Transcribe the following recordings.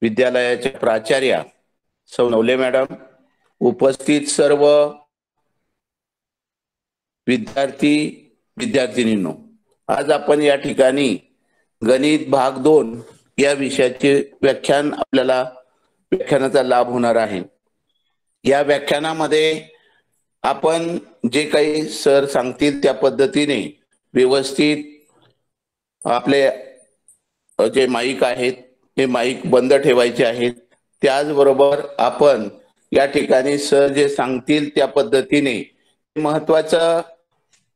विद्यालयाच्या प्राचार्या सौ नवले मॅडम, उपस्थित सर्व विद्यार्थी विद्यार्थिनींनो, आज आपण या ठिकाणी गणित भाग 2 या विषयाचे व्याख्यानाचा लाभ होणार आहे। या व्याख्यानामध्ये आपण जे काही सर सांगतील त्या पद्धतीने व्यवस्थित आपले जे माईक आहेत हे माईक बंद ठेवायचे आहेत। त्याचबरोबर आपण या ठिकाणी सर जे सांगतील त्या पद्धतीने महत्त्वाचं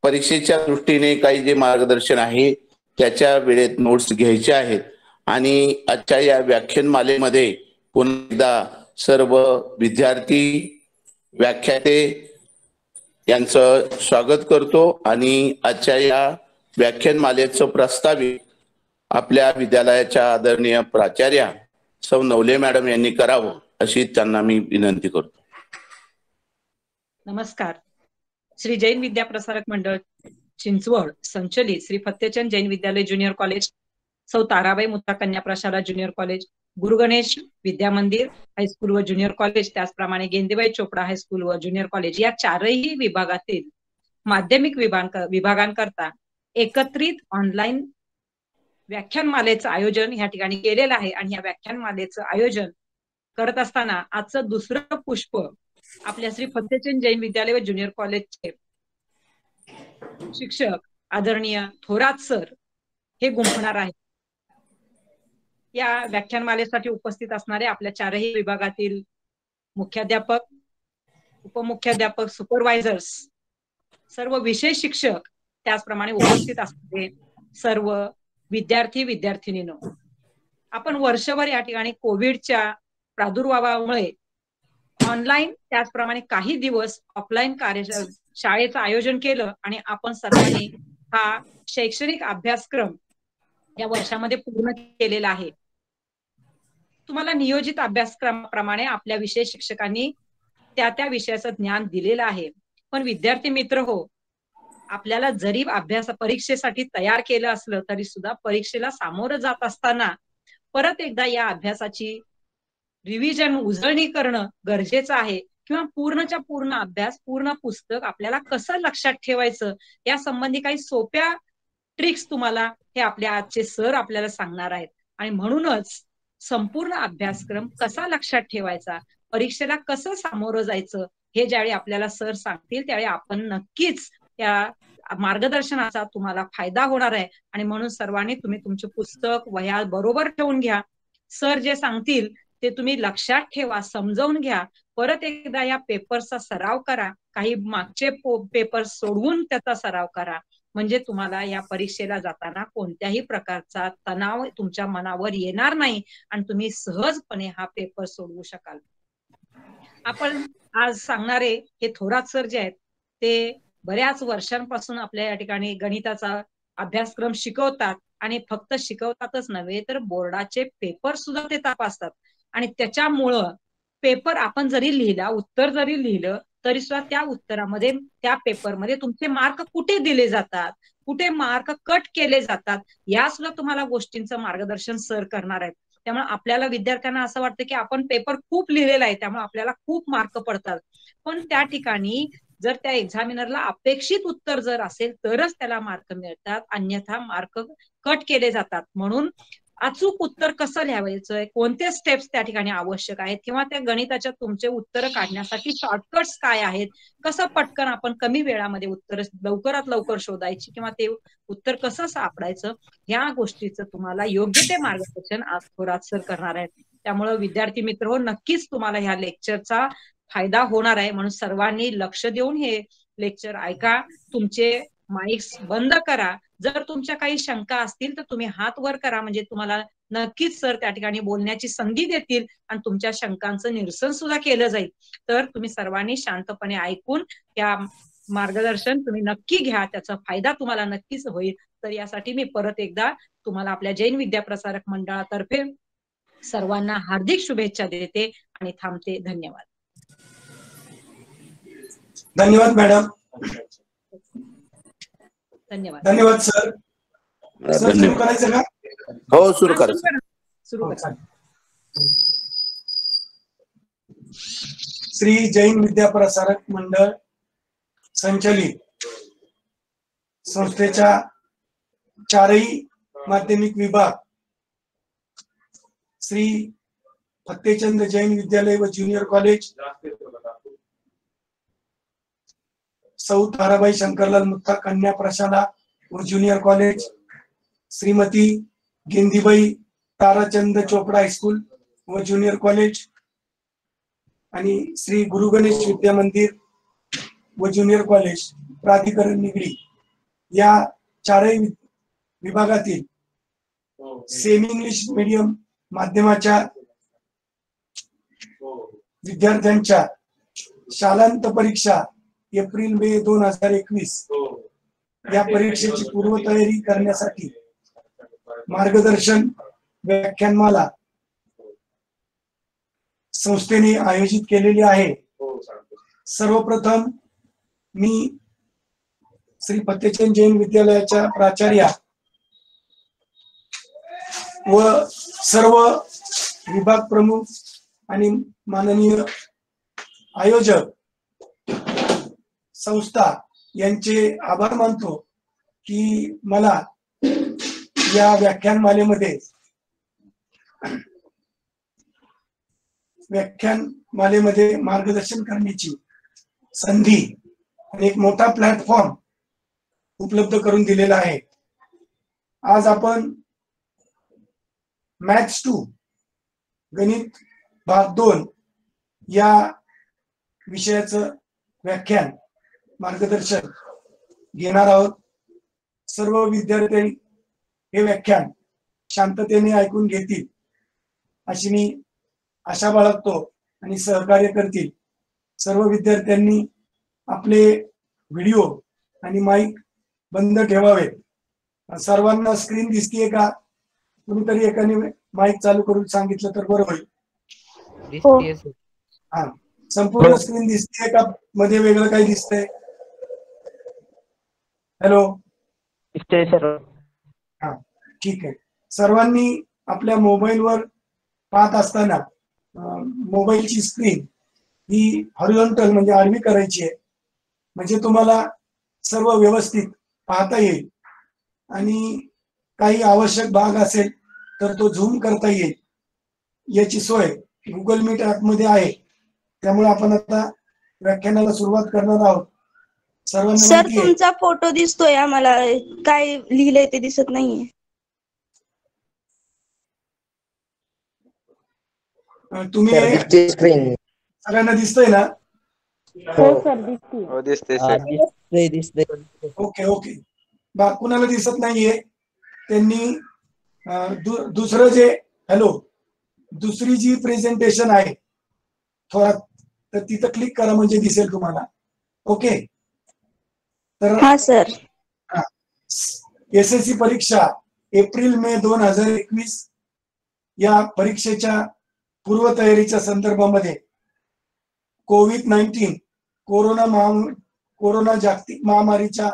परीक्षेच्या दृष्टीने काही जे मार्गदर्शन आहे त्याच्या वेळेत नोट्स घ्यायचे आहेत। आणि आजच्या या व्याख्यानमालेमध्ये पुन्हा एकदा सर्व विद्यार्थी व्याख्याते यांचं स्वागत करतो आणि आजच्या या व्याख्यानमालेचं प्रस्तावित आपल्या विद्यालयाच्या आदरणीय प्राचार्या सौ नवले मॅडम यांनी करावं अशी त्यांना मी विनंती करतो। नमस्कार। श्री जैन विद्या प्रसारक मंडळ चिंचवड संचलित श्री फत्तेचंद जैन विद्यालय ज्युनियर कॉलेज, सौ ताराबाई मुत्ता कन्या प्रशाला ज्युनियर कॉलेज, गुरु गणेश विद्या मंदिर हायस्कूल व ज्युनियर कॉलेज, त्याचप्रमाणे गेंदेबाई चोपडा हायस्कूल व ज्युनियर कॉलेज या चारही विभागातील माध्यमिक विभागांकरता एकत्रित ऑनलाईन व्याख्यानमालेचं आयोजन या ठिकाणी केलेलं आहे। आणि या व्याख्यानमालेचं आयोजन करत असताना आजचं दुसरं पुष्प आपल्या श्री फत्तेचंद जैन विद्यालय व ज्युनियर कॉलेजचे शिक्षक आदरणीय थोरात सर हे गुंफणार आहेत। या व्याख्यानमालेसाठी उपस्थित असणारे आपल्या चारही विभागातील मुख्याध्यापक, उपमुख्याध्यापक, सुपरवायझर्स, सर्व विषय शिक्षक, त्याचप्रमाणे उपस्थित असणारे सर्व विद्यार्थी विद्यार्थिनींनो, आपण वर्षभर या ठिकाणी कोविडच्या प्रादुर्भावामुळे ऑनलाईन त्याचप्रमाणे काही दिवस ऑफलाईन शाळेचं आयोजन केलं आणि आपण सर्वांनी हा शैक्षणिक अभ्यासक्रम या वर्षामध्ये पूर्ण केलेला आहे। तुम्हाला नियोजित अभ्यासक्रमाप्रमाणे आपल्या विषय शिक्षकांनी त्या विषयाचं ज्ञान दिलेलं आहे। पण विद्यार्थी मित्र हो, आपल्याला जरी परीक्षेसाठी तयार केलं असलं तरी सुद्धा परीक्षेला सामोरं जात असताना परत एकदा या अभ्यासाची रिव्हिजन उजळणी करणं गरजेचं आहे। किंवा पूर्णच्या पूर्ण अभ्यास, पूर्ण पुस्तक आपल्याला कसं लक्षात ठेवायचं या संबंधी काही सोप्या ट्रिक्स तुम्हाला हे आपले आजचे सर आपल्याला सांगणार आहेत। आणि म्हणूनच संपूर्ण अभ्यासक्रम कसा लक्षात ठेवायचा, परीक्षेला कसं सामोरं जायचं हे ज्यावेळी आपल्याला सर सांगतील त्यावेळी आपण नक्कीच या मार्गदर्शनाचा तुम्हाला फायदा होणार आहे। आणि म्हणून सर्वांनी तुम्ही तुमचे पुस्तक वह्या बरोबर ठेवून घ्या। सर जे सांगतील ते तुम्ही लक्षात ठेवा, समजावून घ्या, परत एकदा या पेपर्सचा सराव करा, काही मागचे पेपर सोडवून त्याचा सराव करा, म्हणजे तुम्हाला या परीक्षेला जाताना कोणत्याही प्रकारचा तणाव तुमच्या मनावर येणार नाही आणि तुम्ही सहजपणे हा पेपर सोडवू शकाल। आपण आज सांगणारे हे थोरात सर जे आहेत ते बऱ्याच वर्षांपासून आपल्या या ठिकाणी गणिताचा अभ्यासक्रम शिकवतात आणि फक्त शिकवतातच नव्हे तर बोर्डाचे पेपर सुद्धा ते तपासतात। आणि त्याच्यामुळं पेपर आपण जरी लिहिला, उत्तर जरी लिहिलं तरी सुद्धा त्या उत्तरामध्ये, त्या पेपरमध्ये तुमचे मार्क कुठे दिले जातात, कुठे मार्क कट केले जातात, या सुद्धा तुम्हाला गोष्टींचं मार्गदर्शन सर करणार आहेत। त्यामुळे आपल्याला विद्यार्थ्यांना असं वाटतं की आपण पेपर खूप लिहिलेला आहे त्यामुळे आपल्याला खूप मार्क पडतात, पण त्या ठिकाणी जर त्या एक्झामिनरला अपेक्षित उत्तर जर असेल तरच त्याला मार्क मिळतात, अन्यथा मार्क कट केले जातात। म्हणून अचूक उत्तर कसं लिहायचं, कोणते स्टेप्स त्या ठिकाणी आवश्यक आहेत, किंवा त्या गणिताच्या तुमचे उत्तर काढण्यासाठी शॉर्टकट्स काय आहेत, कसं पटकन आपण कमी वेळामध्ये उत्तर लवकरात लवकर शोधायची किंवा ते उत्तर कसं सापडायचं, या गोष्टीचं तुम्हाला योग्य ते मार्गदर्शन आज थोरात सर करणार आहेत। त्यामुळे विद्यार्थी मित्र हो, नक्कीच तुम्हाला ह्या लेक्चरचा फायदा होणार आहे। म्हणून सर्वांनी लक्ष देऊन हे लेक्चर ऐका, तुमचे माईक्स बंद करा, जर तुमच्या काही शंका असतील तर तुम्ही हात वर करा, म्हणजे तुम्हाला नक्कीच सर त्या ठिकाणी बोलण्याची संधी देतील आणि तुमच्या शंकांचं निरसन सुद्धा केलं जाईल। तर तुम्ही सर्वांनी शांतपणे ऐकून या मार्गदर्शन तुम्ही नक्की घ्या, त्याचा फायदा तुम्हाला नक्कीच होईल। तर यासाठी मी परत एकदा तुम्हाला आपल्या जैन विद्या प्रसारक मंडळातर्फे सर्वांना हार्दिक शुभेच्छा देते आणि थांबते। धन्यवाद। धन्यवाद मॅडम। धन्यवाद। धन्यवाद सर। सुरू करायचं का? हो, सुरू करा। सुरू करा। श्री जैन विद्या प्रसारक मंडळ संचलित संस्थेच्या चारही माध्यमिक विभाग श्री फत्तेचंद जैन विद्यालय व ज्युनियर कॉलेज, सौ ताराबाई शंकरलाल मुत्ता कन्या प्रशाला व junior college, Shrimati Gendibai Tarachand Chopda high school व ज्युनियर कॉलेज आणि श्री गुरु गणेश विद्या मंदिर व ज्युनियर कॉलेज प्राधिकरण निगडी या चारही विभागातील सेमी इंग्लिश मीडियम माध्यमाच्या विद्यार्थ्यांच्या शालांत परीक्षा एप्रिल मे 2021 या परीक्षेची पूर्वतयारी करण्यासाठी मार्गदर्शन व्याख्यानमाला संस्थेने आयोजित केलेली आहे। सर्वप्रथम मी श्री फत्तेचंद जैन विद्यालयाच्या प्राचार्या व सर्व विभाग प्रमुख आणि माननीय आयोजक संस्था यांचे आभार मानतो की मला या व्याख्यानमालेमध्ये मार्गदर्शन करण्याची संधी आणि एक मोठा प्लॅटफॉर्म उपलब्ध करून दिलेला आहे। आज आपण मॅथ्स 2 गणित भाग 2 या विषयाचं व्याख्यान मार्गदर्शन घेणार आहोत। सर्व विद्यार्थी हे व्याख्यान शांततेने ऐकून घेतील अशी मी आशा बाळगतो आणि सहकार्य करतील। सर्व विद्यार्थ्यांनी आपले व्हिडिओ आणि माईक बंद ठेवावे। सर्वांना स्क्रीन दिसतीये का? कुणीतरी एकाने माईक चालू करून सांगितलं तर बरं होईल। दिसतीये सर। हा, संपूर्ण स्क्रीन दिसतीये का? मध्ये वेगळं काही दिसतंय? हॅलो, दिसतंय सर। हा, ठीक आहे। सर्वांनी आपल्या मोबाईलवर पाहत असताना मोबाईलची स्क्रीन ही हॉरिझॉन्टल म्हणजे आडवी करायची आहे, म्हणजे तुम्हाला सर्व व्यवस्थित पाहता येईल आणि काही आवश्यक भाग असेल तर तो झूम करता येईल। याची सोय गुगल मीट ऍप मध्ये आहे। त्यामुळे आपण आता व्याख्यानाला सुरुवात करणार आहोत। सर्वांना सर माहिती आहे तुमचा फोटो दिसतोय, आम्हाला काय लिहिलंय ते दिसत नाहीये। तुम्ही स्क्रीन सगळ्यांना दिसतंय ना? हो सर दिसतोय। हो दिसतंय सर। दिसतंय। Okay okay. बा कुणाला दिसत नाहीये त्यांनी दुसरं जे दुसरी जी प्रेझेंटेशन आहे थोरात, तर तिथं क्लिक करा म्हणजे दिसेल तुम्हाला। ओके, तर हा सर। एसएससी परीक्षा एप्रिल मे 2021 या परीक्षेच्या पूर्वतयारीच्या संदर्भामध्ये कोविड-19 कोरोना जागतिक महामारीच्या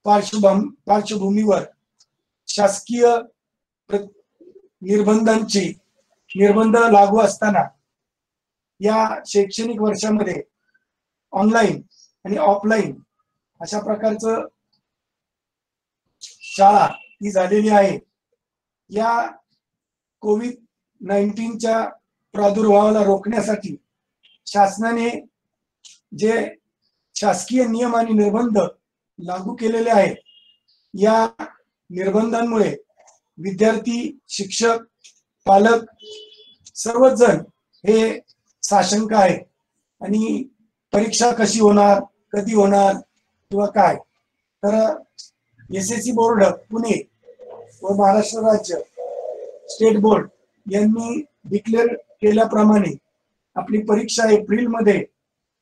पार्श्वभूमीवर शासकीय निर्बंध लागू असताना या शैक्षणिक वर्षामध्ये ऑनलाईन आणि ऑफलाईन अशा प्रकारचं शाळा ही झालेली आहे। या कोविड-19च्या प्रादुर्भावाला रोखण्यासाठी शासनाने जे शासकीय नियम आणि निर्बंध लागू केलेले आहेत, या निर्बंधांमुळे विद्यार्थी, शिक्षक, पालक सर्वच जण हे साशंक आहेत आणि परीक्षा कशी होणार, कधी होणार किंवा काय। तर एसएससी बोर्ड पुणे व महाराष्ट्र राज्य स्टेट बोर्ड यांनी डिक्लेअर केल्याप्रमाणे आपली परीक्षा एप्रिल मध्ये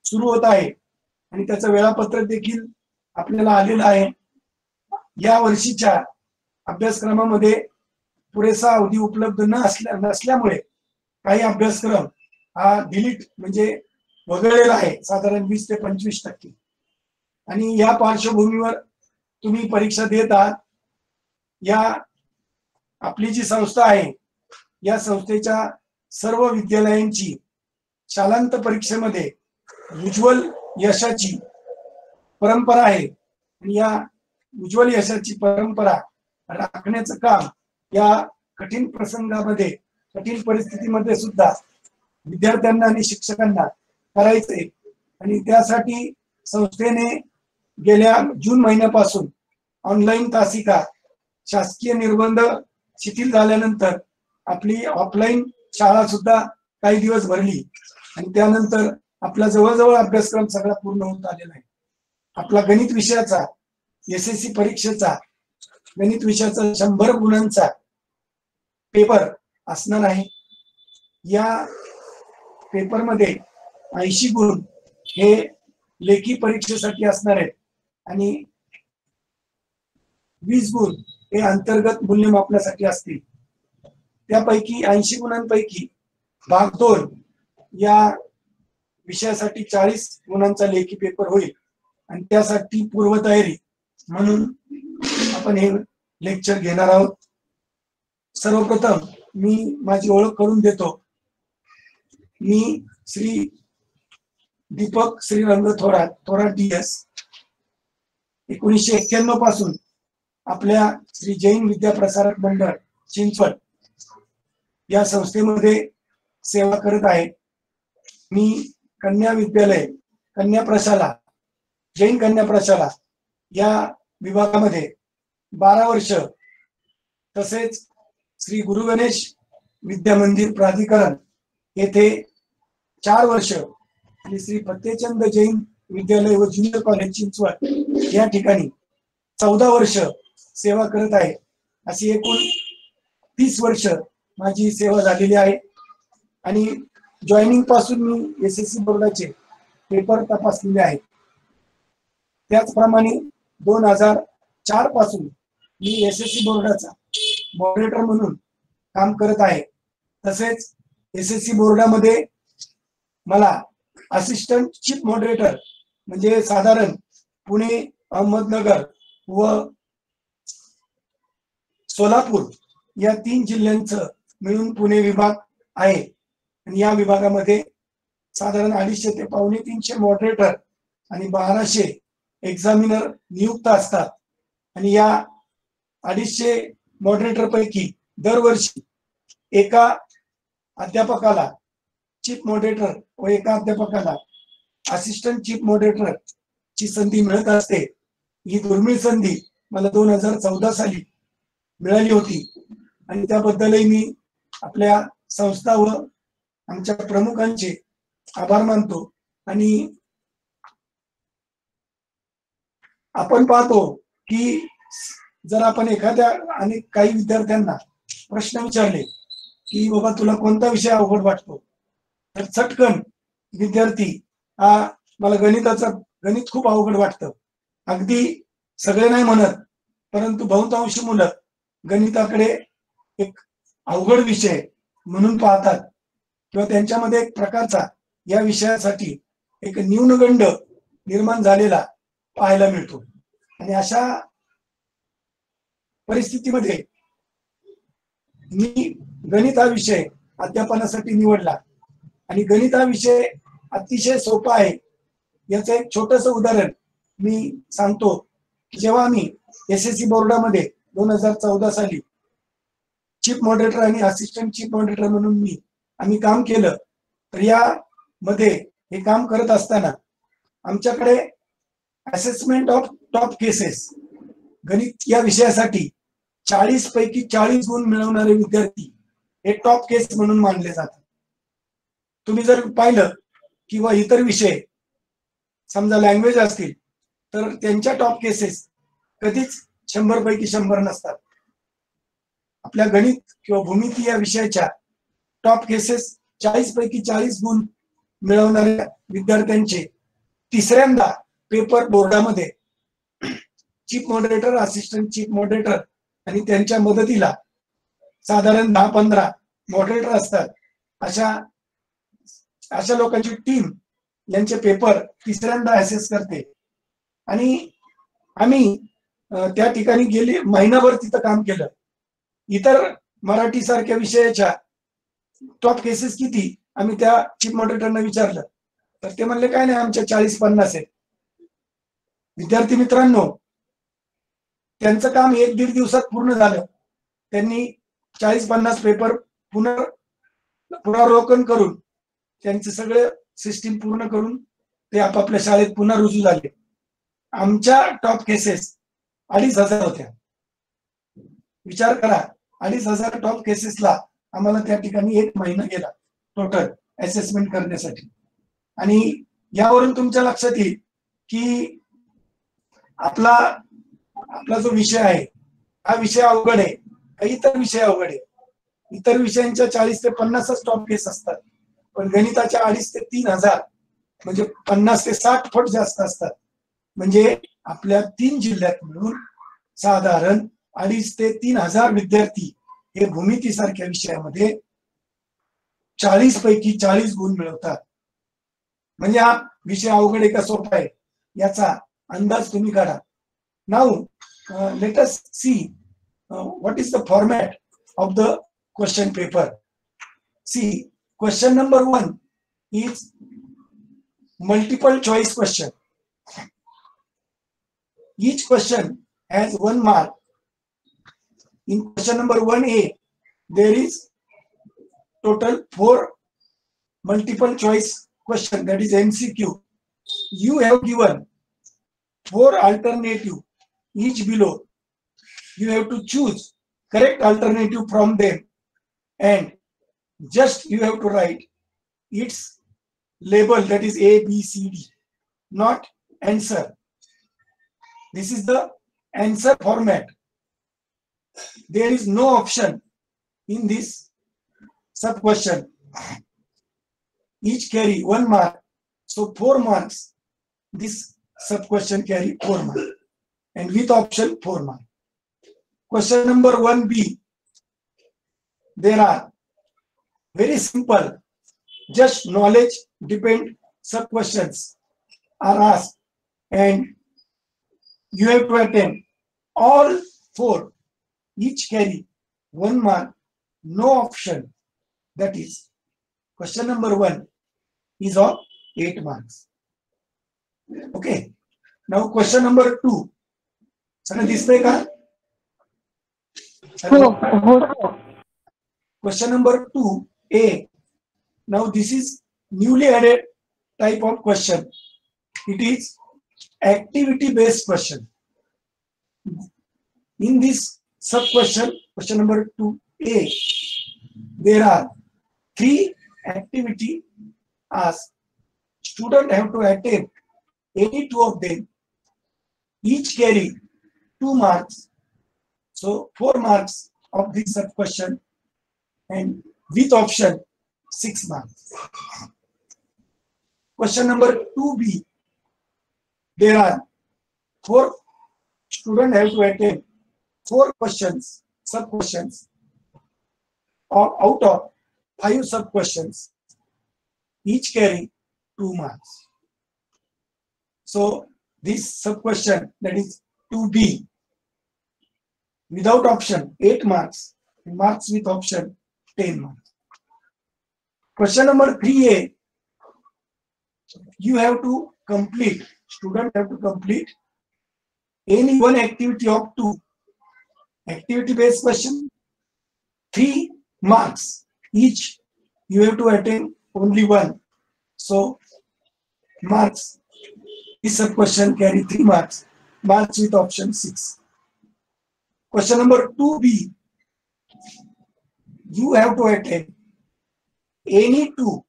सुरू होत आहे आणि त्याचं वेळापत्रक देखील आपल्याला आलेलं आहे। या वर्षीच्या अभ्यासक्रमामध्ये पुरेसा अवधी उपलब्ध नसल्यामुळे काही अभ्यासक्रम हा डिलीट म्हणजे वगळलेला आहे, साधारण 20 ते 25%। आणि या पार्श्वभूमीवर तुम्ही परीक्षा देत आहात। या आपली जी संस्था आहे या संस्थेच्या सर्व विद्यालयांची शालांत परीक्षेमध्ये उज्ज्वल यशाची परंपरा आहे आणि या उज्ज्वल यशाची परंपरा राखण्याचं काम या कठीण प्रसंगामध्ये, कठीण परिस्थितीमध्ये सुद्धा विद्यार्थ्यांना आणि शिक्षकांना करायचंय. आणि त्यासाठी संस्थेने गेल्या जून महिन्यापासून ऑनलाईन तासिका, शासकीय निर्बंध शिथिल झाल्यानंतर आपली ऑफलाईन शाळा सुद्धा काही दिवस भरली आणि त्यानंतर आपला जवळजवळ अभ्यासक्रम सगळा पूर्ण होत आलेला आहे. आपला गणित विषयाचा SSC परीक्षेचा गणित विषयाचा 100 गुणांचा पेपर असणार आहे. या पेपरमध्ये 80 गुण हे लेखी परीक्षेसाठी असणार आहेत आणि 20 गुण हे अंतर्गत मूल्यमापनासाठी असतील. त्यापैकी 80 गुणांपैकी भाग 2 या विषयासाठी 40 गुणांचा लेखी पेपर होईल आणि त्यासाठी पूर्वतयारी म्हणून आपण हे लेक्चर घेणार आहोत. सर्वप्रथम मी माझी ओळख करून देतो. मी श्री दीपक श्रीरंग थोरात, थोरात DS, 1991 पासून आपल्या श्री जैन विद्याप्रसारक मंडळ चिंचवड या संस्थेमध्ये सेवा करत आहे. मी कन्या विद्यालय, कन्या प्रशाला, जैन कन्या प्रशाला या विभागामध्ये 12 वर्ष, तसेच श्री गुरु गणेश विद्या मंदिर प्राधिकरण येथे 4 वर्ष आणि श्री फतेचंद जैन विद्यालय व ज्युनियर कॉलेज चिंचवड या ठिकाणी 14 वर्ष सेवा करत आहे. अशी एकूण 30 वर्ष माझी सेवा झालेली आहे आणि जॉईनिंग पासून मी SSC बोर्डाचे पेपर तपासलेले आहेत. त्याचप्रमाणे 2004 पासून मी SSC बोर्डाचा मॉडरेटर म्हणून काम करत आहे. तसेच SSC बोर्डामध्ये मला असिस्टंट चीफ मॉडरेटर म्हणजे साधारण पुणे, अहमदनगर व सोलापूर या 3 जिल्ह्यांचं मिळून पुणे विभाग आहे आणि या विभागामध्ये साधारण 250 ते 250 मॉडरेटर आणि 1200 एक्झामिनर नियुक्त असतात. आणि या 250 मॉडरेटर पैकी दरवर्षी एका अध्यापकाला चीफ मॉडरेटर व एका अध्यापकाला असिस्टंट चीफ मॉडरेटर ची संधी मिळत असते. ही दुर्मिळ संधी मला 2014 साली मिळाली होती आणि त्याबद्दलही मी आपल्या संस्था व आमच्या प्रमुखांचे आभार मानतो. आणि आपण पाहतो की जर आपण एखाद्या आणि काही विद्यार्थ्यांना प्रश्न विचारले की बाबा तुला कोणता विषय अवघड वाटतो, तर चटकन विद्यार्थी हा मला गणित खूप अवघड वाटतं, अगदी सगळे नाही म्हणत परंतु बहुतांश मुलं गणिताकडे एक अवघड विषय म्हणून पाहतात किंवा त्यांच्यामध्ये एक प्रकारचा या विषयासाठी एक न्यूनगंड निर्माण झालेला पाहायला मिळतो. आणि अशा परिस्थितीमध्ये मी गणित हा विषय अध्यापनासाठी निवडला आणि गणित हा विषय अतिशय सोपा आहे. याचं एक छोटस उदाहरण मी सांगतो की जेव्हा आम्ही SSC बोर्डामध्ये 2014 साली चीफ मॉडरेटर आणि असिस्टंट चीफ मॉडरेटर म्हणून आम्ही काम केलं, तर या मध्ये हे काम करत असताना आमच्याकडे असेसमेंट ऑफ टॉप केसेस गणित या विषयासाठी 40 पैकी 40 गुण मिळवणारे विद्यार्थी हे टॉप केस म्हणून मानले जातात. तुम्ही जर पाहिलं किंवा इतर विषय समजा लँग्वेज असतील तर त्यांच्या टॉप केसेस कधीच 100 पैकी 100 नसतात. आपल्या गणित किंवा भूमिती या विषयाच्या टॉप केसेस 40 पैकी 40 गुण मिळवणाऱ्या विद्यार्थ्यांचे तिसऱ्यांदा पेपर बोर्डामध्ये chief moderator, assistant chief moderator आणि त्यांच्या मदतीला साधारण 10-15 मॉडरेटर असतात. अशा लोकांची टीम यांचे पेपर तिसऱ्यांदा असेस करते आणि आम्ही त्या ठिकाणी गेली महिनाभर तिथं काम केलं. इतर मराठी सारख्या विषयाच्या टॉप केसेस किती, आम्ही त्या चीफ मॉडरेटरना विचारलं तर ते म्हणले काय नाही, आमच्या 40-50 आहेत. विद्यार्थी मित्रांनो, त्यांचं काम 1-1.5 दिवसात पूर्ण झालं. त्यांनी 40-50 पेपर पुनरावलोकन करून त्यांचे सगळे सिस्टीम पूर्ण करून ते आपापल्या शाळेत पुन्हा रुजू झाले. आमच्या टॉप केसेस 2,500 होत्या. विचार करा, 2,500 टॉप केसेसला आम्हाला त्या ठिकाणी 1 महिना गेला टोटल असेसमेंट करण्यासाठी. आणि यावरून तुमच्या लक्षात येईल की आपला जो विषय आहे हा विषय अवघड आहे, काही इतर विषय अवघड आहे. इतर विषयांच्या 40 ते 50 टॉप केस असतात, पण गणिताच्या 2,500 ते 3,000 म्हणजे 50 ते 60 पट जास्त असतात. म्हणजे आपल्या 3 जिल्ह्यात मिळून साधारण 2,500 ते 3,000 विद्यार्थी हे भूमितीसारख्या विषयामध्ये 40 पैकी 40 गुण मिळवतात. म्हणजे हा विषय अवघड आहे का सोपा आहे याचा अंदाज तुम्ही काढा. Now let us see what is the format of the question paper. See, question number 1 is multiple choice question. Each question has 1 mark. In question number 1A, there is total 4 multiple choice question, that is MCQ. You have given 4 alternative, each below. You have to choose correct alternative from them and just you have to write its label, that is A, B, C, D, not answer. This is the answer format. There is no option in this sub question. Each carry 1 mark, so 4 marks. This sub question carry 4 marks and with option 4 marks. Question number 1B, there are very simple, just knowledge depend sub questions are asked and you have to attempt all 4. Each carry 1 mark, no option. That is, question number 1 is of 8 marks. Okay. Now question number 2. सगळं दिसतंय का? Question number 2A. Now this is newly added type of question. It is activity based question. In this sub question, question number 2A, there are 3 activity asked. Student have to attempt any 2 of them. Each carry 2 marks. So 4 marks of this sub question and with option 6 marks. Question number 2B, there are 4 students have to attempt 4 questions, sub questions, or out of 5 sub questions. Each carry 2 marks. So this sub question, that is 2B, without option 8 marks, and marks with option 10 marks. Question number 3A, you have to complete, student have to complete any one activity of 2. Activity based question, 3 marks each, you have to attempt only 1. So marks, this sub question carry 3 marks, marks with option 6. Question number 2B, you have to attempt any 2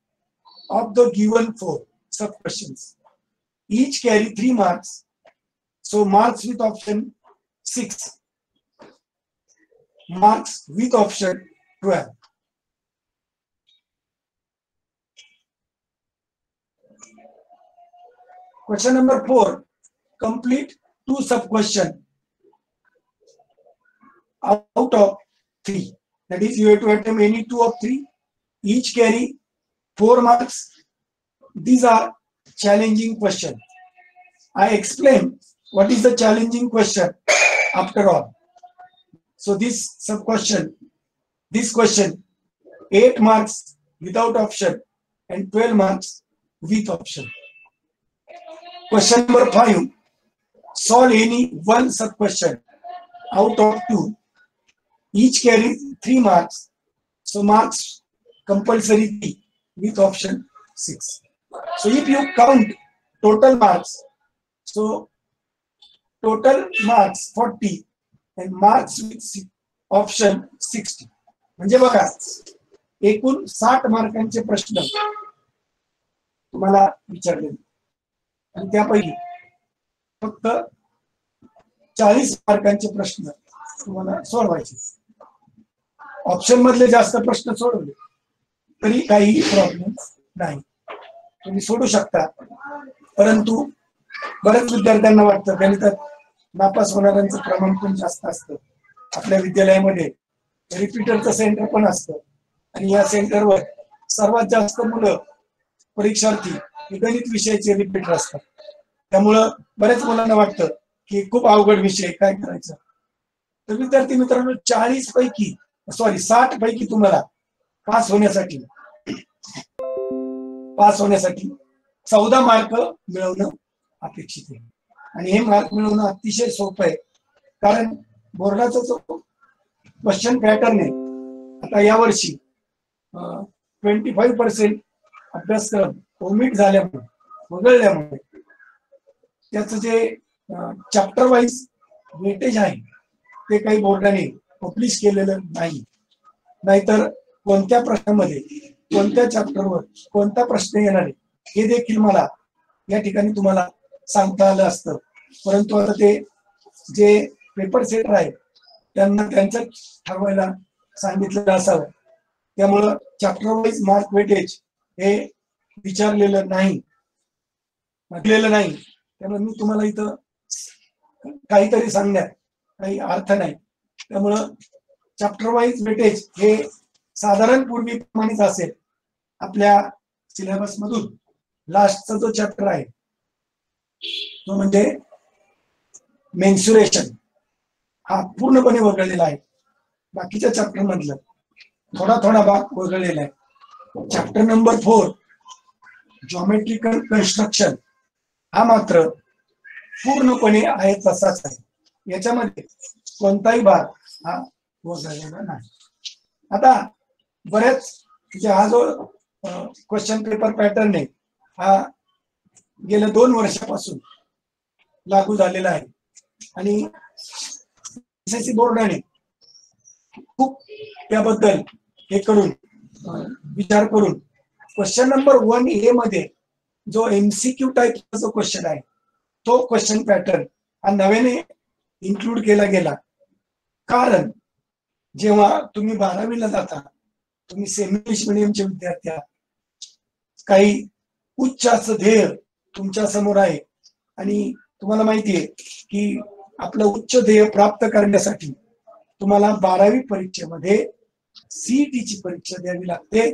of the given 4 sub questions. Each carry 3 marks, so marks with option 6, marks with option 12. Question number 4, complete 2 sub question out of 3. That is, you have to attempt any 2 of 3. Each carry 4 marks. These are challenging questions. I explain what is the challenging question after all. So this sub question, this question 8 marks without option and 12 marks with option. Question number 5. Solve any one sub question out of 2. Each carries 3 marks. So marks compulsory 3 with option 6. So if you count total marks, so total marks 40 and marks with option 60. म्हणजे बघा एकूण 60 मार्कांचे प्रश्न तुम्हाला विचारले आणि त्यापैकी फक्त 40 मार्कांचे प्रश्न तुम्हाला सोडवायचे. ऑप्शन मधले जास्त प्रश्न सोडवले तरी काही प्रॉब्लेम नाही, तुम्ही सोडू शकता. परंतु बऱ्याच विद्यार्थ्यांना वाटतं गणितात नापास होणाऱ्यांचं प्रमाण पण जास्त असतं. आपल्या विद्यालयामध्ये रिपीटरचं सेंटर पण असतं आणि या सेंटरवर सर्वात जास्त मुलं परीक्षार्थी हे गणित विषयाचे रिपीटर असतात. त्यामुळं बऱ्याच मुलांना वाटतं की खूप अवघड विषय, काय करायचं. तर विद्यार्थी मित्रांनो 60 पैकी तुम्हाला पास होण्यासाठी 14 मार्क मिळवणं अपेक्षित आहे. आणि हे मार्क मिळवणं अतिशय सोपं आहे, कारण बोर्डाचा जो क्वेश्चन पॅटर्न आहे आता यावर्षी 25% अभ्यासक्रम ओमिट झाल्यामुळे वगळल्यामुळे त्याचं जे चॅप्टर वाईज वेटेज आहे ते काही बोर्डाने पब्लिश केलेलं नाही. नाहीतर कोणत्या प्रश्नामध्ये कोणत्या चॅप्टरवर कोणता प्रश्न येणार आहे हे देखील मला या ठिकाणी तुम्हाला सांगता आलं असतं. परंतु आता ते जे पेपर सेटर आहे त्यांना त्यांचं ठरवायला सांगितलेलं असावं, त्यामुळं चॅप्टर वाईज मार्क वेटेज हे विचारलेलं नाही, म्हटलेलं नाही. त्यामुळे मी तुम्हाला इथं काहीतरी सांगण्यात काही अर्थ नाही. त्यामुळं चॅप्टर वाईज वेटेज हे साधारण पूर्वीप्रमाणेच असेल. आपल्या सिलेबस मधून लास्टचा जो चॅप्टर आहे तो म्हणजे मेन्सुरेशन हा पूर्णपणे वगळलेला आहे. बाकीच्या चॅप्टर मधलं थोडा भाग वगळलेला आहे. चॅप्टर नंबर 4 जॉमेट्रिकल कन्स्ट्रक्शन हा मात्र पूर्णपणे आहे तसाच आहे, याच्यामध्ये कोणताही भाग हा वगळलेला नाही. आता बरेच हा जो क्वेश्चन पेपर पॅटर्न आहे हा गेल्या 2 वर्षापासून लागू झालेला आहे आणि एसएससी बोर्डाने खूप त्याबद्दल हे करून विचार करून क्वेश्चन नंबर 1A मध्ये जो MCQ टाईपचा जो क्वेश्चन आहे तो क्वेश्चन पॅटर्न हा नव्याने इन्क्लूड केला गेला. कारण जेव्हा तुम्ही 12वीला जाता, तुम्ही सेमी इंग्लिश मिडियमचे विद्यार्थी आहात, काही उच्च असं ध्येय तुमच्या समोर आहे आणि तुम्हाला माहिती आहे की आपलं उच्च ध्येय प्राप्त करण्यासाठी तुम्हाला 12वी परीक्षेमध्ये CET ची परीक्षा द्यावी लागते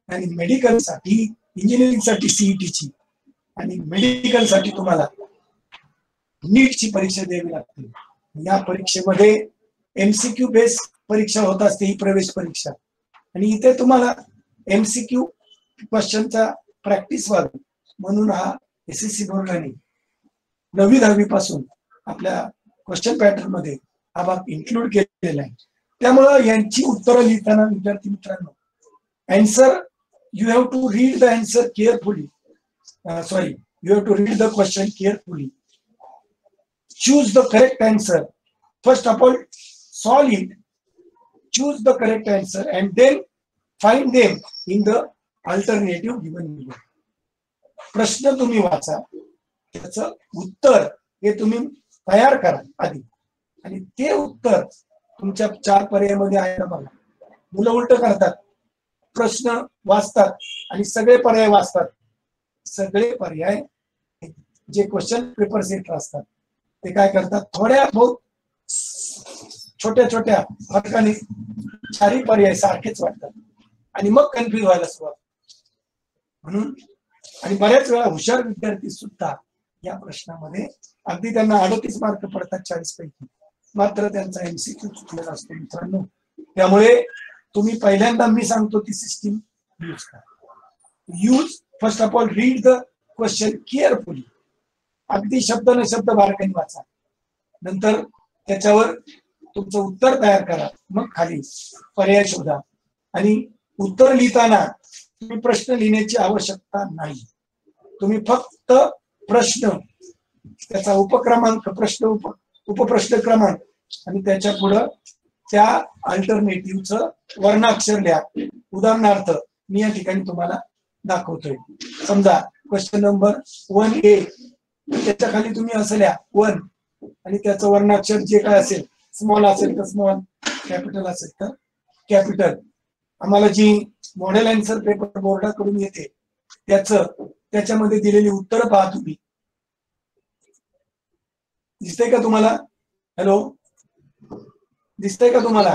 आणि मेडिकल साठी, इंजिनिअरिंग साठी CET ची आणि मेडिकल साठी तुम्हाला नीट ची परीक्षा द्यावी लागते. या परीक्षेमध्ये MCQ बेस परीक्षा होत असते, ही प्रवेश परीक्षा. आणि इथे तुम्हाला MCQ क्वेश्चनचा प्रॅक्टिस व्हावी म्हणून हा एसएससी बोर्डाने 9वी 10वी पासून आपल्या क्वेश्चन पॅटर्न मध्ये हा भाग इन्क्लूड केलेला आहे. त्यामुळे यांची उत्तरं लिहिताना विद्यार्थी मित्रांनो, answer you have to read the answer carefully, you have to read the question carefully, choose the correct answer. First of all, solve it, choose the correct answer and then find them in the alternative given below. प्रश्न तुम्ही वाचा, त्याचं उत्तर हे तुम्ही तयार करा आधी आणि ते उत्तर तुमच्या 4 पर्यायामध्ये आहे का बघा. मुलं उलट करतात, प्रश्न वाचतात आणि सगळे पर्याय वाचतात. सगळे पर्याय जे क्वेश्चन पेपर सेट असतात ते काय करतात, थोड्या बहुत छोट्या फरकाने 4 पर्याय सारखेच वाटतात आणि मग कन्फ्युज व्हायला सुरुवात. म्हणून आणि बऱ्याच वेळा हुशार विद्यार्थी सुद्धा या प्रश्नामध्ये अगदी त्यांना 38 मार्क पडतात 40 पैकी, मात्र त्यांचा MCQ चुकलेला असतो मित्रांनो. त्यामुळे तुम्ही पहिल्यांदा मी सांगतो ती सिस्टीम यूज करा. Use first of all read the question carefully. अगदी शब्द न शब्द बारकाईने वाचा. नंतर त्याच्यावर तुमचं उत्तर तयार करा. मग खाली पर्याय शोधा. आणि उत्तर लिहिताना तुम्ही प्रश्न लिहिण्याची आवश्यकता नाही. तुम्ही फक्त प्रश्न, त्याचा उपक्रमांक, प्रश्न उपप्रश्न क्रमांक आणि त्याच्या पुढं त्या अल्टरनेटिव्हचं वर्णाक्षर लिहा. उदाहरणार्थ मी या ठिकाणी तुम्हाला दाखवतोय. समजा क्वेश्चन नंबर 1A, त्याच्या खाली तुम्ही असं लिहा 1 आणि त्याचं वर्णाक्षर जे काय असेल, स्मॉल असेल तर स्मॉल, कॅपिटल असेल तर कॅपिटल. आम्हाला जी मॉडेल आन्सर पेपर बोर्डाकडून येते त्याच्यामध्ये दिलेली उत्तर पहा तुम्ही. दिसतंय का तुम्हाला? हॅलो, दिसतंय का तुम्हाला?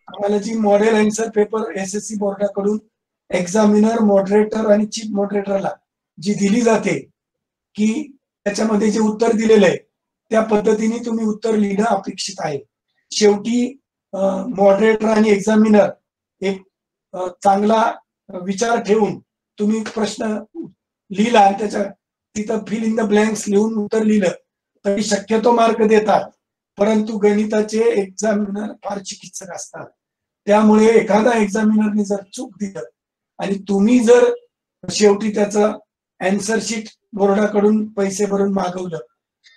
आम्हाला जी मॉडेल आन्सर पेपर SSC बोर्डाकडून एक्झामिनर, मॉडरेटर आणि चीफ मॉडरेटरला जी दिली जाते, की त्याच्यामध्ये जे उत्तर दिलेलं आहे त्या पद्धतीने तुम्ही उत्तर लिहिणं अपेक्षित आहे. शेवटी मॉडरेटर आणि एक्झामिनर एक चांगला विचार ठेवून तुम्ही प्रश्न लिहिला आणि त्याच्या तिथं फिल इन द ब्लँक्स लिहून उत्तर लिहिलं तरी शक्यतो मार्क देतात. परंतु गणिताचे एक्झामिनर फार चिकित्सक असतात. त्यामुळे एखादा एक्झामिनरने जर चूक दिलं आणि तुम्ही जर शेवटी त्याचं आन्सर शीट बोर्डाकडून पैसे भरून मागवलं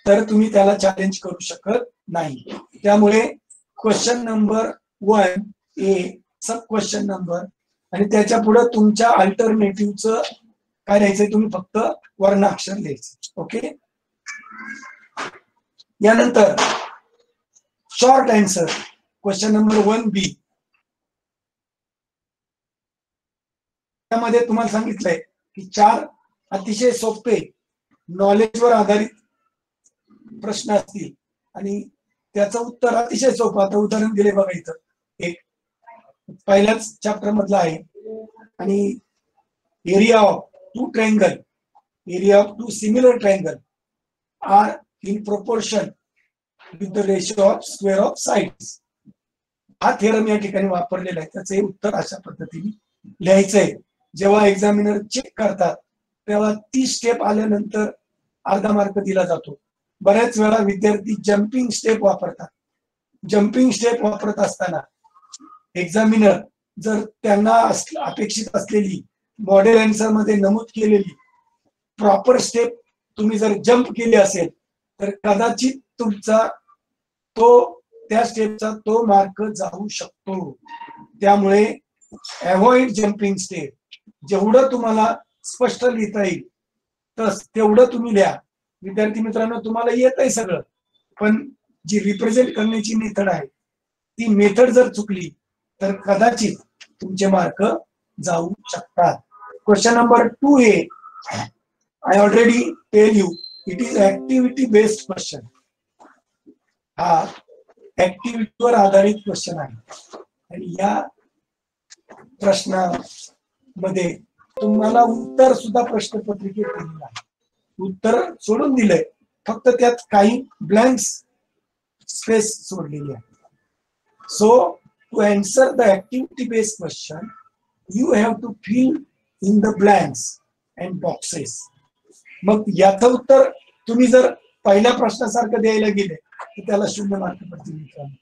तर तुम्ही त्याला चॅलेंज करू शकत नाही. त्यामुळे क्वेश्चन नंबर 1A, सब क्वेश्चन नंबर आणि त्याच्या पुढे तुमच्या अल्टरनेटिव्हचं काय लिहायचंय, तुम्ही फक्त वर्णाक्षर लिहायचं. ओके. यानंतर short answer question number 1B. त्यामध्ये तुम्हाला सांगितलंय की 4 अतिशय सोपे नॉलेजवर आधारित प्रश्न असतील आणि त्याचं उत्तर अतिशय सोपं. आता उदाहरण दिले बघा इथं, एक पहिल्याच चॅप्टर मधलं आहे. आणि area of 2 triangle, area of 2 similar triangle are in proportion with the ratio of square of sides. हा थेरम या ठिकाणी वापरलेला आहे. त्याचं हे उत्तर अशा पद्धतीने लिहायचंय. जेव्हा एक्झामिनर चेक करतात तेव्हा ती स्टेप आल्यानंतर अर्धा मार्क दिला जातो. बऱ्याच वेळा विद्यार्थी जम्पिंग स्टेप वापरतात. जम्पिंग स्टेप वापरत असताना एक्झामिनर जर त्यांना अपेक्षित असलेली मॉडेल आन्सर मध्ये नमूद केलेली प्रॉपर स्टेप तुम्ही जर जम्प केली असेल तर कदाचित तुमचा त्या स्टेपचा तो मार्क जाऊ शकतो. त्यामुळे अवॉइड जम्पिंग स्टेप. जेवढं तुम्हाला स्पष्ट लिहिता येईल तेवढं तुम्ही लिहा. विद्यार्थी मित्रांनो, तुम्हाला येत आहे सगळं, पण जी रिप्रेझेंट करण्याची मेथड आहे ती मेथड जर चुकली तर कदाचित तुमचे मार्क जाऊ शकतात. Question number 2A, I already tell you it is activity based question. हा ऍक्टिव्हिटीवर आधारित क्वेश्चन आहे आणि या प्रश्नामध्ये तुम्हाला उत्तर सुद्धा प्रश्नपत्रिकेत दिलेलं आहे. उत्तर सोडून दिलंय, फक्त त्यात काही ब्लँक्स स्पेस सोडलेली आहे. So to answer the activity based question you have to fill in the blanks and boxes. मग याचं उत्तर तुम्ही जर पहिल्या प्रश्नासारखं द्यायला गेले तर त्याला 0 मार्क पडतील मित्रांनो.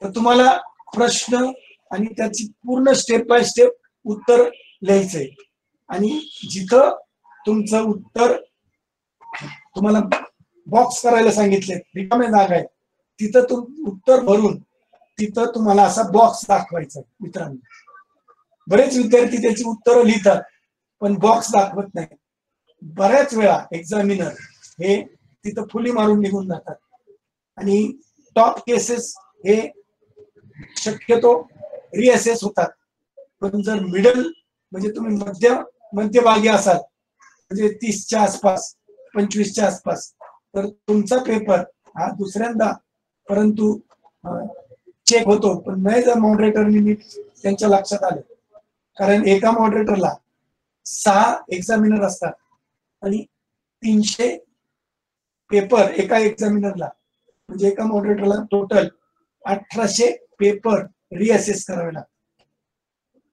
तर तुम्हाला प्रश्न आणि त्याची पूर्ण स्टेप बाय स्टेप उत्तर लिहायचंय आणि जिथं तुमचं उत्तर तुम्हाला बॉक्स करायला सांगितले, रिकाम्या जागा आहे, तिथं उत्तर भरून तिथं तुम्हाला असा बॉक्स दाखवायचा. मित्रांनो, बरेच विद्यार्थी त्याची उत्तरं लिहितात पण बॉक्स दाखवत नाही. बऱ्याच वेळा एक्झामिनर हे तिथं फुली मारून निघून जातात आणि टॉप केसेस हे शक्यतो रिअसेस होतात. पण जर मिडल म्हणजे तुम्ही मध्यभागी असाल म्हणजे 30च्या आसपास, 25च्या आसपास, तर तुमचा पेपर हा दुसऱ्यांदा परंतु चेक होतो. पण नाही जर मॉडरेटरनी त्यांच्या लक्षात आलं, कारण एका मॉडरेटरला 6 एक्झामिनर असतात आणि 300 पेपर एका एक्झामिनरला, म्हणजे एका मॉडरेटरला टोटल 1800 पेपर रिअसेस करावे लागतात.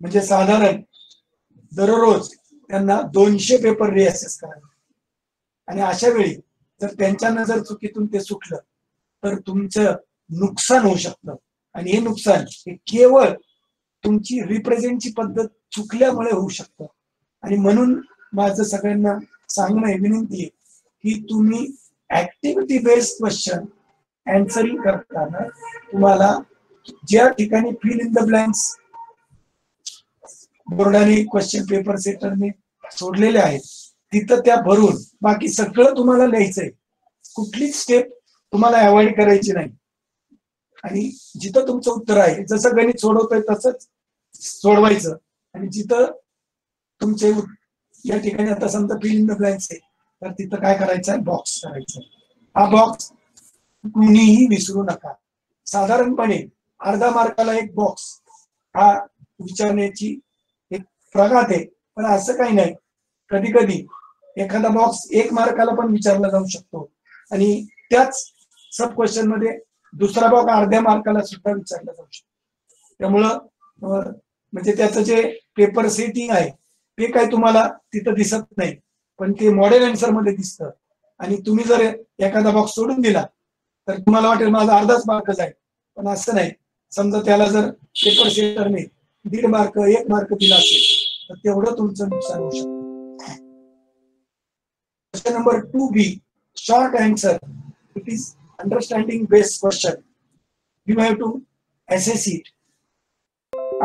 म्हणजे साधारण दररोज त्यांना 200 पेपर रिअसेस करावे. आणि अशा वेळी जर त्यांच्या नजर चुकीतून ते सुटलं तर तुमचं नुकसान होऊ शकतं. आणि हे नुकसान हे केवळ तुमची रिप्रेझेंटची पद्धत चुकल्यामुळे होऊ शकतं. आणि म्हणून माझं सगळ्यांना सांगणं आहे, विनंती आहे की तुम्ही ऍक्टिव्हिटी बेस्ड क्वेश्चन अँसरिंग करताना तुम्हाला ज्या ठिकाणी फिल इन द ब्लँक्स बोर्डाने क्वेश्चन पेपर सेटरने सोडलेले आहेत तिथं त्या भरून बाकी सगळं तुम्हाला लिहायचंय. कुठलीच स्टेप तुम्हाला अवॉइड करायची नाही. आणि जिथं तुमचं उत्तर आहे, जसं गणित सोडवतोय तसंच सोडवायचं. आणि जिथं तुमचे या ठिकाणी आता समजा फिल इन द ब्लँक्स आहे तर तिथं काय करायचं, बॉक्स करायचं. हा बॉक्स कुणीही विसरू नका. साधारणपणे अर्धा मार्काला एक बॉक्स हा विचारण्याची एक प्रघात आहे. पण असं काही नाही, कधी कधी एखादा बॉक्स 1 मार्काला पण विचारला जाऊ शकतो. आणि त्याच सब क्वेश्चन मध्ये दुसरा बॉक्स अर्ध्या मार्काला सुद्धा विचारला जाऊ शकतो. त्यामुळं म्हणजे त्याचं जे पेपर सेटिंग आहे ते काय तुम्हाला तिथं दिसत नाही, पण ते मॉडेल आन्सर मध्ये दिसतं. आणि तुम्ही जर एखादा बॉक्स सोडून दिला तर तुम्हाला वाटेल माझा अर्धाच मार्कच आहे, पण असं नाही. समजा त्याला जर पेपर सेटरने 1.5 मार्क 1 मार्क दिला असेल तर तेवढं तुमचं नुकसान होऊ शकतं. Question number 2B, short answer. It is understanding based question. You have to assess it.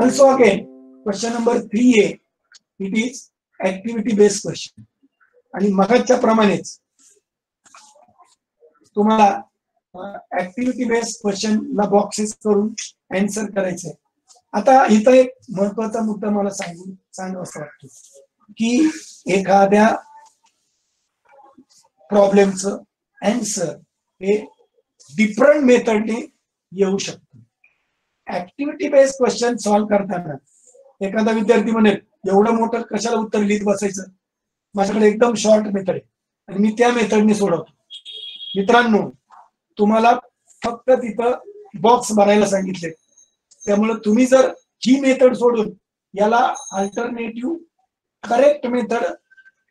Also again, question number 3A, it is activity based question. आणि मगाच्या प्रमाणेच तुम्हाला ऍक्टिव्हिटी बेस्ड क्वेश्चन ला बॉक्सेस करून आन्सर करायचंय. आता इथं एक महत्वाचा मुद्दा मला सांगावासा वाटतो की एखाद्या प्रॉब्लेमचं आन्सर हे डिफरंट मेथडने येऊ शकतं. ऍक्टिव्हिटी बेस्ड क्वेश्चन सॉल्व्ह करताना एखादा विद्यार्थी म्हणेल एवढं मोठं कशाला उत्तर लिहित बसायचं, माझ्याकडे एकदम शॉर्ट मेथड आहे आणि मी त्या मेथडने सोडवतो. मित्रांनो, तुम्हाला फक्त तिथं बॉक्स भरायला सांगितले. त्यामुळे तुम्ही जर ही मेथड सोडून याला अल्टरनेटिव्ह करेक्ट मेथड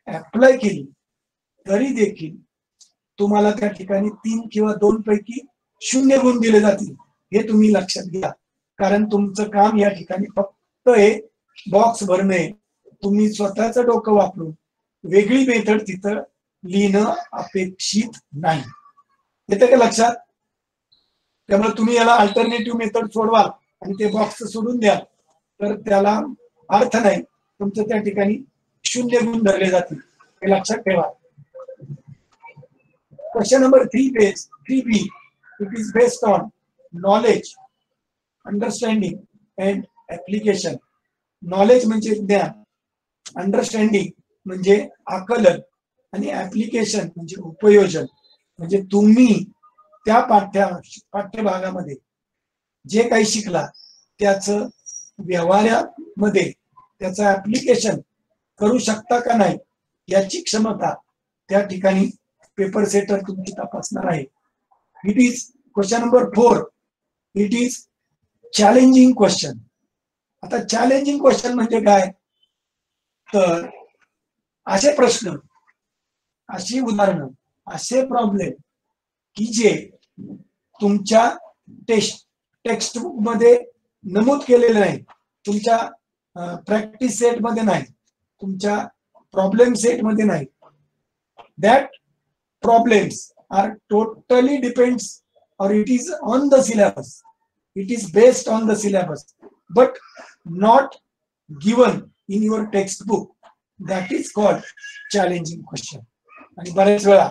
अप्लाय केली तरी देखील तुम्हाला त्या ठिकाणी 3 किंवा 2 पैकी 0 गुण दिले जातील. हे तुम्ही लक्षात घ्या. कारण तुमचं काम या ठिकाणी फक्त हे बॉक्स भरणे. तुम्ही स्वतःचं डोकं वापरून वेगळी मेथड तिथं लिहिणं अपेक्षित नाही. येतं का लक्षात? त्यामुळे तुम्ही याला अल्टरनेटिव्ह मेथड सोडवाल आणि ते बॉक्स सोडून द्याल तर त्याला अर्थ नाही. तुमचं त्या ठिकाणी 0 गुण धरले जातील, हे लक्षात ठेवा. Question number 3B, it is based on knowledge, understanding and application. Knowledge म्हणजे ज्ञान, अंडरस्टँडिंग म्हणजे आकलन आणि ऍप्लिकेशन म्हणजे उपयोजन. म्हणजे तुम्ही त्या पाठ्यभागामध्ये जे काही शिकला त्याचं व्यवहारामध्ये त्याचं ऍप्लिकेशन करू शकता का नाही याची क्षमता त्या ठिकाणी पेपर सेटर तुमची तपासणार आहे. It is question number 4, it is challenging question. आता चॅलेंजिंग क्वेश्चन म्हणजे काय, तर असे प्रश्न, अशी उदाहरणं, असे प्रॉब्लेम की जे तुमच्या टेक्स्ट बुक मध्ये नमूद केलेले नाही, तुमच्या प्रॅक्टिस सेट मध्ये नाही, तुमच्या प्रॉब्लेम सेट मध्ये नाही. That problems are totally depends or it is on the syllabus, it is based on the syllabus but not given in your textbook. That is called challenging question. आणि बरेच वेळा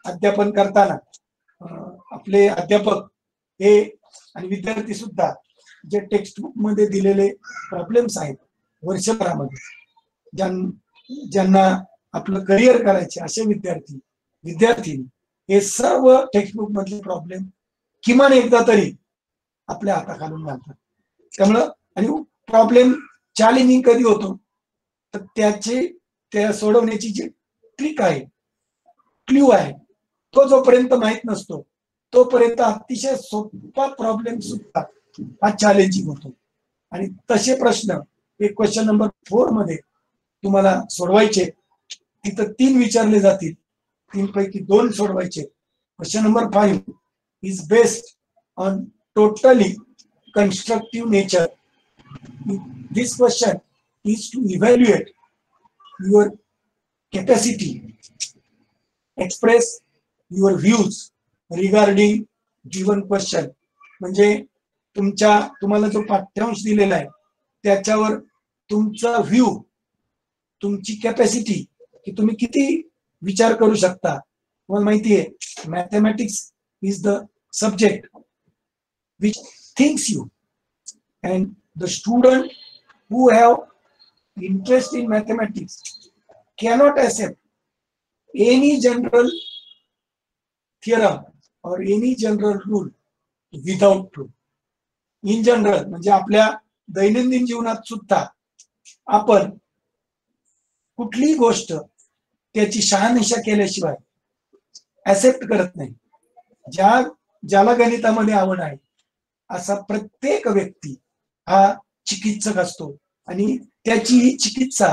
अध्यापन करताना आपले अध्यापक हे आणि विद्यार्थी सुद्धा जे टेक्स्टबुक मध्ये दिलेले प्रॉब्लेम्स आहेत वर्षभरामध्ये ज्यांना आपलं करिअर करायचे असे विद्यार्थी हे सर्व टेक्स्टबुक मधले प्रॉब्लेम किमान एकदा तरी आपल्या हाताखालून घालतात. त्यामुळं आणि प्रॉब्लेम चॅलेंजिंग कधी होतो तर त्या सोडवण्याची जी ट्रिक आहे, क्ल्यू आहे, तो जोपर्यंत माहित नसतो तोपर्यंत अतिशय सोपा प्रॉब्लेम सुद्धा हा चॅलेंजिंग होतो. आणि तसे प्रश्न एक क्वेश्चन नंबर 4 मध्ये तुम्हाला सोडवायचे. तिथं 3 विचारले जातील, 3 पैकी 2 सोडवायचे. Question number 5 is based on totally constructive nature. This question is to evaluate your capacity, express your views regarding given question. म्हणजे तुम्हाला जो पाठ्यांश दिलेला आहे त्याच्यावर तुमचा व्ह्यू, तुमची कॅपॅसिटी की तुम्ही किती विचार करू शकता. तुम्हाला माहिती आहे mathematics is the subject which thinks you, and the student who have interest in mathematics cannot accept any general theorem or any general rule without proof. In general म्हणजे आपल्या दैनंदिन जीवनात सुद्धा आपण कुठलीही गोष्ट त्याची शहानिशा केल्याशिवाय ऍक्सेप्ट करत नाही. ज्याला गणितामध्ये आवड आहे असा प्रत्येक व्यक्ती हा चिकित्सक असतो आणि त्याची ही चिकित्सा,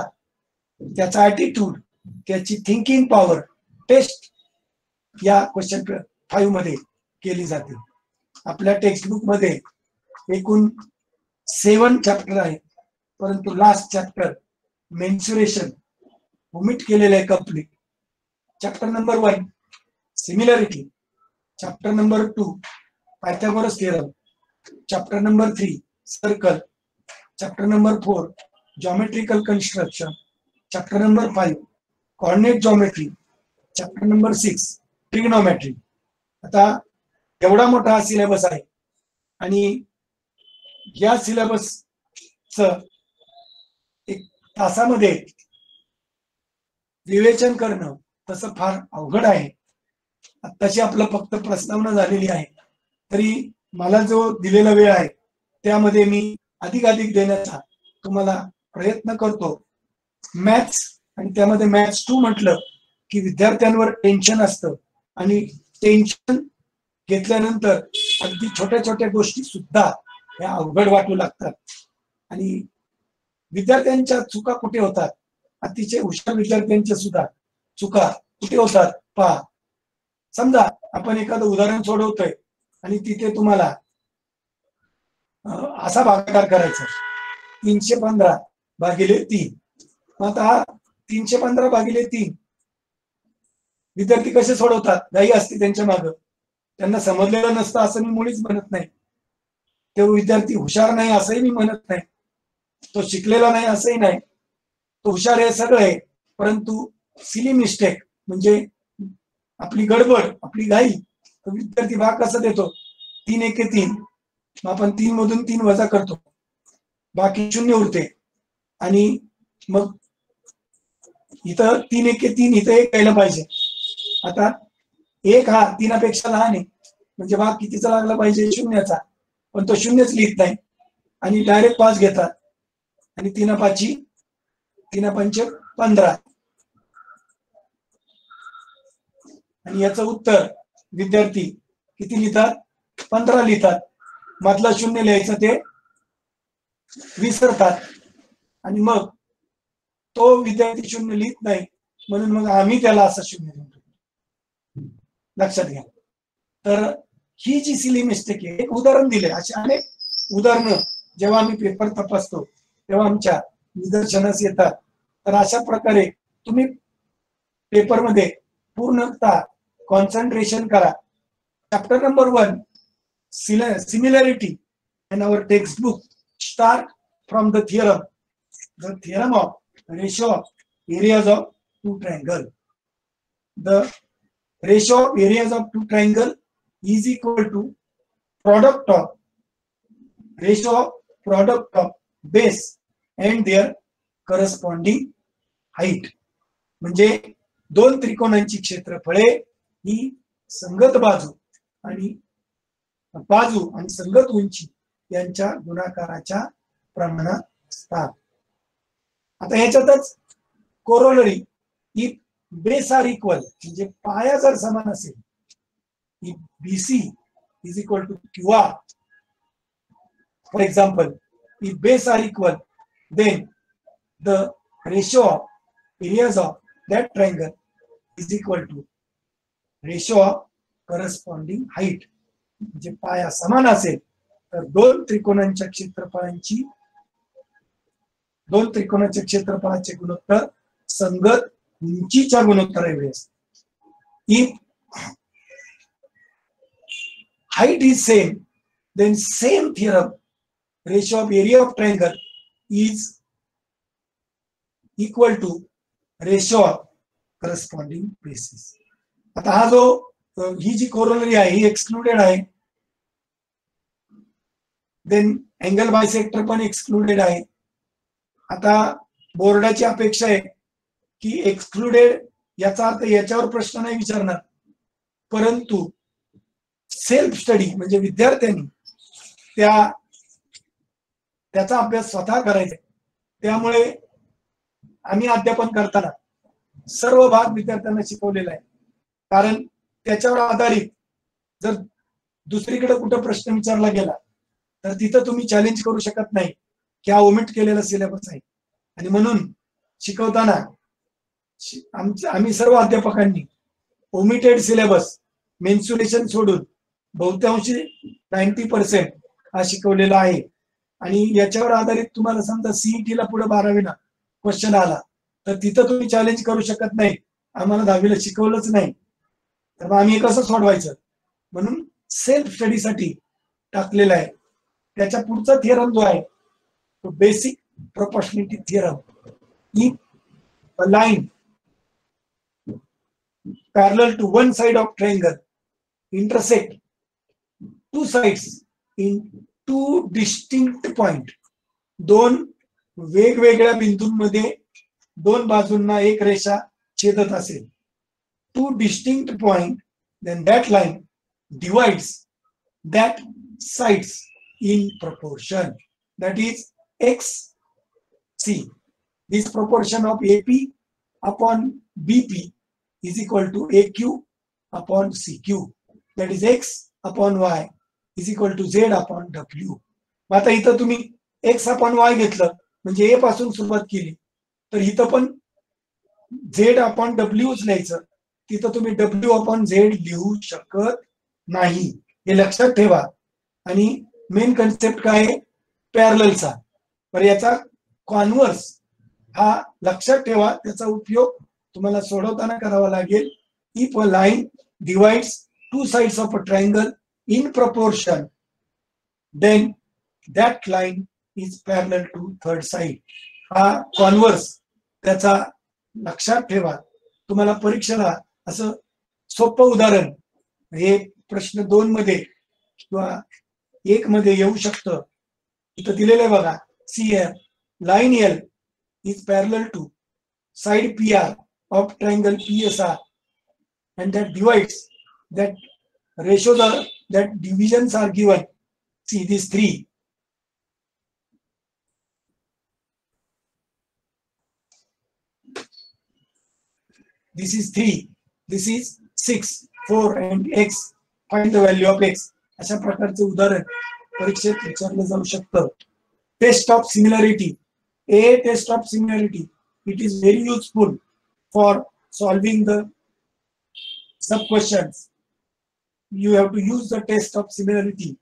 त्याचा ॲटिट्यूड, त्याची थिंकिंग पॉवर टेस्ट या क्वेश्चन 5 मध्ये केली जाते. आपल्या टेक्स्टबुक मध्ये एकूण 7 चॅप्टर आहे, परंतु लास्ट चॅप्टर मेन्सुरेशन ओमिट केलेलं आहे complete. Chapter number 1 similarity, chapter number 2 Pythagoras theorem, chapter number 3 circle, chapter number 4 geometrical construction, chapter number 5 coordinate geometry, chapter number 6 trigonometry. आता एवढा मोठा सिलेबस आहे आणि या सिलेबसचं एक तासामध्ये विवेचन करणं तसं फार अवघड आहे. आत्ताशी आपलं फक्त प्रस्तावना झालेली आहे, तरी मला जो दिलेला वेळ आहे त्यामध्ये मी अधिकाधिक देण्याचा तुम्हाला प्रयत्न करतो. मॅथ्स आणि त्यामध्ये मॅथ्स 2 म्हटलं की विद्यार्थ्यांवर टेन्शन असतं आणि टेन्शन घेतल्यानंतर अगदी छोट्या छोट्या गोष्टी सुद्धा ह्या अवघड वाटू लागतात. आणि विद्यार्थ्यांच्या चुका कुठे होतात, अतिशय हुशार विद्यार्थ्यांच्या सुद्धा चुका कुठे होतात पहा. समजा आपण एखादं उदाहरण सोडवतोय आणि तिथे तुम्हाला असा भागाकार करायचा 315 भागिले 3. आता हा 315 भागिले 3 विद्यार्थी कसे सोडवतात, घाई असते त्यांच्या मागं, त्यांना समजलेलं नसतं असं मी मुळीच म्हणत नाही. तो विद्यार्थी हुशार नाही असंही मी म्हणत नाही, तो शिकलेला नाही असंही नाही, तो हुशार हे सगळं आहे. परंतु सिली मिस्टेक म्हणजे आपली गडबड, आपली घाई, तो विद्यार्थी भाग कसा देतो 3 एके 3, आपण 3 मधून 3 वजा करतो, बाकी 0 उरते आणि मग इथं 3 एके 3 इथं 1 यायला पाहिजे. आता 1 हा 3 पेक्षा लहान आहे म्हणजे भाग कितीचा लागला पाहिजे 0चा, पण तो 0च लिहित नाही आणि डायरेक्ट 5 घेतात आणि 3 5 15 आणि याचं उत्तर विद्यार्थी किती लिहितात 15 लिहितात. मधला 0 लिहायचं ते विसरतात आणि मग तो विद्यार्थी 0 लिहित नाही म्हणून मग आम्ही त्याला असं 0 लिहितो. लक्षात घ्या. तर ही जी सिली मिस्टेक आहे, एक उदाहरण दिले, अशी अनेक उदाहरणं जेव्हा आम्ही पेपर तपासतो तेव्हा आमच्या निदर्शनास येतात. तर अशा प्रकारे तुम्ही पेपरमध्ये पूर्णतः कॉन्सन्ट्रेशन करा. Chapter number 1 similarity in our textbook start from the theorem of ratio of areas of two triangle. The ratio of areas of two triangle is equal to product of ratio of product of base and their corresponding height. म्हणजे दोन त्रिकोणांची क्षेत्रफळे ही संगत बाजू आणि संगत उंची यांच्या गुणाकाराच्या प्रमाणात असतात. आता ह्याच्यातच corollary if base are equal, म्हणजे पाया जर समान असेल if BC is equal to QR, for example, if base are equal, then the ratio of areas of that triangle is equal to ratio of corresponding height. म्हणजे पाया समान असेल तर दोन त्रिकोणांच्या क्षेत्रफळाचे गुणोत्तर संगत उंचीच्या गुणोत्तर एवढे असते. If height is same, then same theorem, ratio of area of triangle is equal to ratio of corresponding bases. आता हा जो ही जी कोरोलरी आहे ही एक्सक्लुडेड आहे, देन अँगल बायसेक्टर पण एक्सक्लुडेड आहे. आता बोर्डाची अपेक्षा आहे की एक्सक्लुडेड याचा अर्थ याच्यावर प्रश्न नाही विचारणार, परंतु सेल्फ स्टडी म्हणजे विद्यार्थ्यांनी त्याचा अभ्यास स्वतः करायचा. त्यामुळे आम्ही अध्यापन करताना सर्व भाग विद्यार्थ्यांना शिकवलेला आहे, कारण त्याच्यावर आधारित जर दुसरीकडे कुठं प्रश्न विचारला गेला तर तिथं तुम्ही चॅलेंज करू शकत नाही की हा ओमिट केलेला सिलेबस आहे. आणि म्हणून शिकवताना आम्ही सर्व अध्यापकांनी ओमिटेड सिलेबस मेन्सुरेशन सोडून बहुतांशी 90% हा शिकवलेला आहे. आणि याच्यावर आधारित तुम्हाला समजा सीईटीला पुढे 12वीला क्वेश्चन आला तर तिथं तुम्ही चॅलेंज करू शकत नाही आम्हाला 10वीला शिकवलंच नाही, तर आम्ही कसं सोडवायचं. म्हणून सेल्फ स्टडीसाठी टाकलेला आहे. त्याच्या पुढचा थिअरम जो आहे तो basic proportionality theorem. If a line parallel to one side of triangle intersect two sides in two distinct point, दोन वेगवेगळ्या बिंदूंमध्ये दोन बाजूंना एक रेषा छेदत असेल, two distinct point, then that line divides that sides in proportion, that is x. See, this proportion of AP upon BP is equal to AQ upon CQ, that is x upon y is equal to z upon w. आता इथं तुम्ही x upon y घेतलं म्हणजे a पासून सुरुवात केली तर इथं पण z upon w लिहायचं, तिथं तुम्ही w upon z लिहू शकत नाही, हे लक्षात ठेवा. आणि मेन कन्सेप्ट काय आहे, पॅरललचा. तर याचा कॉन्व्हर्स हा लक्षात ठेवा, त्याचा उपयोग तुम्हाला सोडवताना करावा लागेल. If a line divides two sides of a triangle in proportion, then that line is parallel to third side. हा कॉन्व्हर्स त्याचा लक्षात ठेवा. तुम्हाला परीक्षेला असं सोपं उदाहरण हे प्रश्न 2 मध्ये किंवा 1 मध्ये येऊ शकतं. इथं दिलेलं आहे बघा, CL line L is parallel to side PR of triangle PSR, and that divides, that ratios are, that divisions are given. See these 3. This is 3, this is 6, 4 and x. Find the value of x. अशा प्रकारचे उदाहरण परीक्षेत विचारले जाऊ शकतं. Test of similarity. A test of similarity, it is very useful for solving the sub questions. You have to use the test of similarity.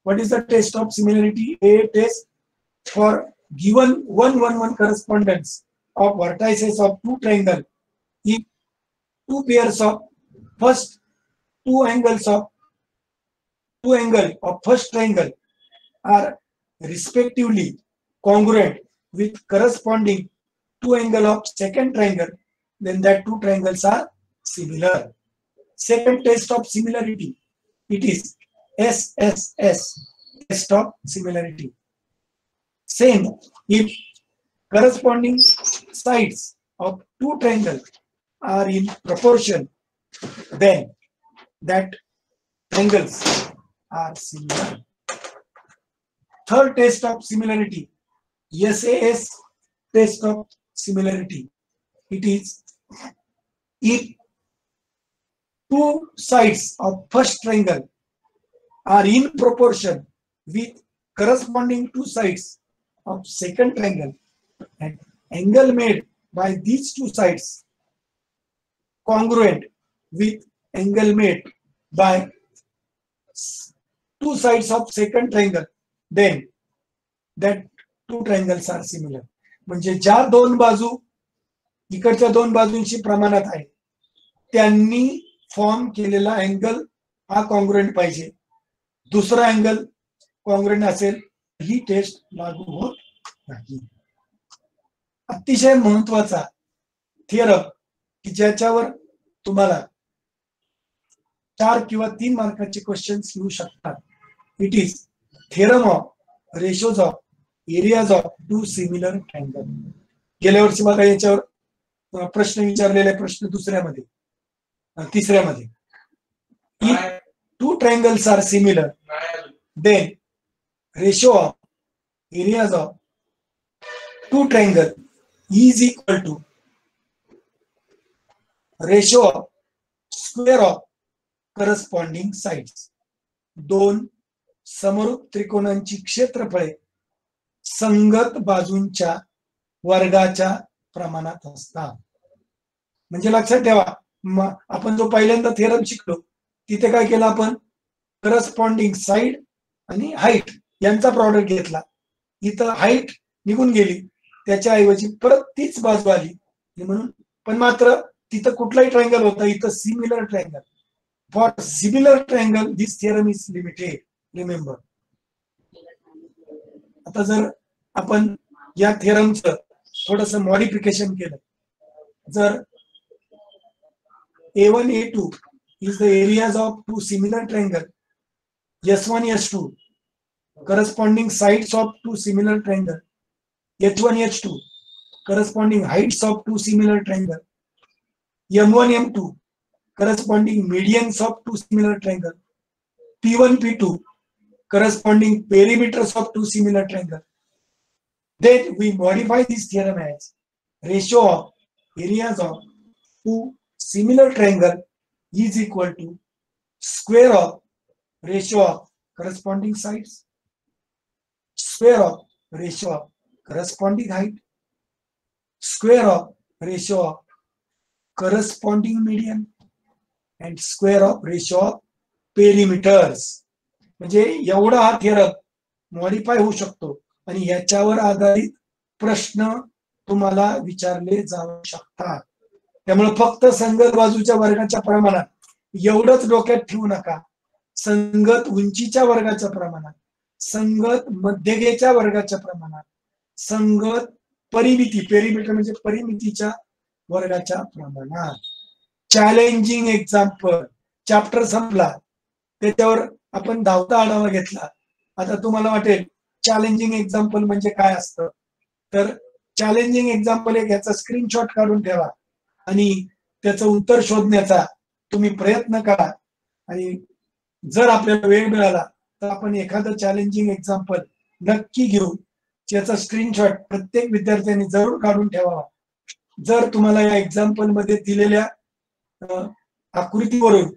What is the test of similarity? A test for given 1-1-1 correspondence of vertices of two triangles. If two pairs of first two angles of first triangle are respectively congruent with corresponding two angle of second triangle, then that two triangles are similar. Second test of similarity, it is SSS, test of similarity. Same, if corresponding sides of two triangles are in proportion, then that triangles are similar. Third test of similarity, SAS test of similarity, it is if two sides of first triangle are in proportion with corresponding two sides of second triangle, and angle made by these two sides congruent with angle made by two sides of second triangle, then that two triangles are similar. म्हणजे ज्या दोन बाजू इकडच्या दोन बाजूंशी प्रमाणात आहे त्यांनी form केलेला अँगल हा कॉन्ग्रुएंट पाहिजे. दुसरा अँगल कॉन्ग्रुएंट असेल ही टेस्ट लागू होत नाही. अतिशय महत्वाचा थिअरम की ज्याच्यावर तुम्हाला 4 किंवा 3 मार्काचे क्वेश्चन्स येऊ शकतात. It is theorem of ratios of areas of two similar triangle. गेल्या वर्षी बघा याच्यावर प्रश्न विचारलेले प्रश्न दुसऱ्यामध्ये तिसऱ्यामध्ये. If two triangles are similar then ratio of areas of two triangle is equal to ratio of square of corresponding sides. दोन समरूप त्रिकोणांची क्षेत्रफळे संगत बाजूंच्या वर्गाच्या प्रमाणात असतात. म्हणजे लक्षात ठेवा आपण जो पहिल्यांदा थेरम शिकलो तिथे काय केलं आपण करस्पॉन्डिंग साइड आणि हाईट यांचा प्रॉडक्ट घेतला. इथं हाईट निघून गेली त्याच्या ऐवजी परत तीच बाजू आली म्हणून. पण मात्र तिथं कुठलाही ट्रायंगल होता इथं similar triangle. For similar triangle this theorem is limited. Remember. आता जर आपण या थिअरमचं थोडस मॉडिफिकेशन केलं, जर A1 A2 is the areas of two similar triangle, S1 S2 corresponding sides of two similar triangle, H1 H2 corresponding heights of two similar triangle, M1 M2 corresponding medians of two similar triangle, P1 P2 corresponding perimeters of two similar triangle. Then we modify this theorem as ratio of areas of two similar triangle is equal to square of ratio of corresponding sides, square of ratio of corresponding height, square of ratio of corresponding median, and square of ratio of perimeters. म्हणजे एवढा हा theorem modify होऊ शकतो आणि याच्यावर आधारित प्रश्न तुम्हाला विचारले जाऊ शकतात. त्यामुळे फक्त संगत बाजूच्या वर्गाच्या प्रमाणात एवढंच डोक्यात ठेवू नका. संगत उंचीच्या वर्गाच्या प्रमाणात, संगत मध्यगेच्या वर्गाच्या प्रमाणात, संगत परिमिती पेरिमीटर म्हणजे परिमितीच्या वर्गाच्या प्रमाणात. चॅलेंजिंग एक्झाम्पल चॅप्टर संपला त्याच्यावर आपण धावता आढावा घेतला. आता तुम्हाला वाटेल चॅलेंजिंग एक्झाम्पल म्हणजे काय असतं, तर चॅलेंजिंग एक्झाम्पल एक याचा स्क्रीनशॉट काढून ठेवा आणि त्याचं उत्तर शोधण्याचा तुम्ही प्रयत्न करा. आणि जर आपल्याला वेळ मिळाला तर आपण एखादं चॅलेंजिंग एक्झाम्पल नक्की घेऊ. त्याचा स्क्रीनशॉट प्रत्येक विद्यार्थ्यांनी जरूर काढून ठेवावा. जर तुम्हाला या एक्झाम्पल मध्ये दिलेल्या आकृतीवरून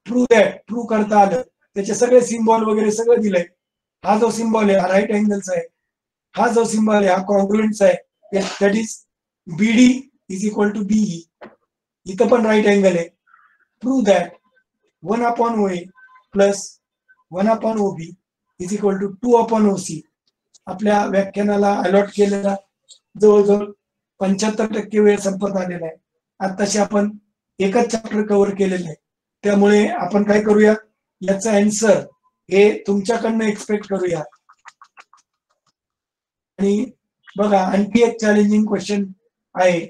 प्रूव्ह करता आलं, त्याचे सगळे सिम्बॉल वगैरे सगळं दिलंय. हा जो सिम्बॉल आहे हा राईट अँगलचा आहे, हा जो सिम्बॉल आहे हा कॉन्ग्रुएंटचा आहे, that is BD is equal to BE. इथं पण राईट अँगल आहे. Prove that 1/OA plus 1/OB is equal to 2/OC. आपल्या व्याख्यानाला अलॉट केलेला जवळजवळ 75% वेळ संपत आलेला आहे. आताशी आपण एकच चॅप्टर कव्हर केलेलं आहे. त्यामुळे आपण काय करूया, याचा आन्सर हे तुमच्याकडनं एक्सपेक्ट करूया. आणि बघा आणखी एक चॅलेंजिंग क्वेश्चन आहे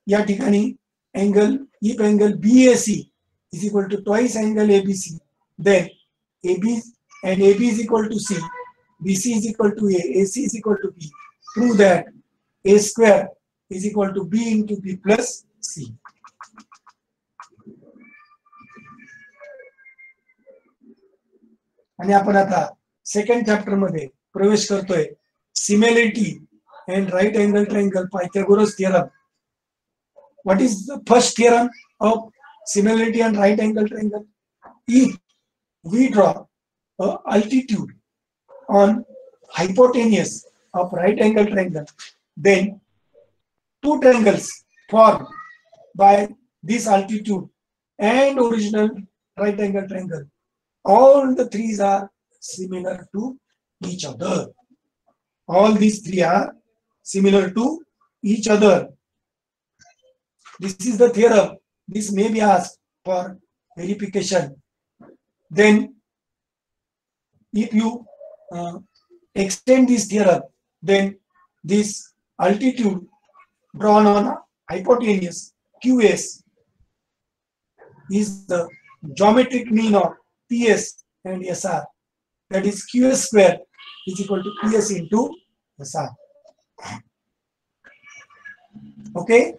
या ठिकाणी. Angle if angle BAC is equal to twice angle ABC, then AB and AB is equal to C, BC is equal to A, AC is equal to B. Prove that A square is equal to B into B plus C. आणि आपण आता second chapter मध्ये प्रवेश करतोय. Similarity and right angle triangle Pythagoras theorem. what is the first theorem of similarity and right angle triangle? If we draw a altitude on hypotenuse of right angle triangle, then two triangles formed by this altitude and original right angle triangle, all the three are similar to each other. All these three are similar to each other. This is the theorem. This may be asked for verification. Then if you extend this theorem, then this altitude drawn on hypotenuse QS is the geometric mean of PS and SR. That is QS square is equal to PS into SR. Okay.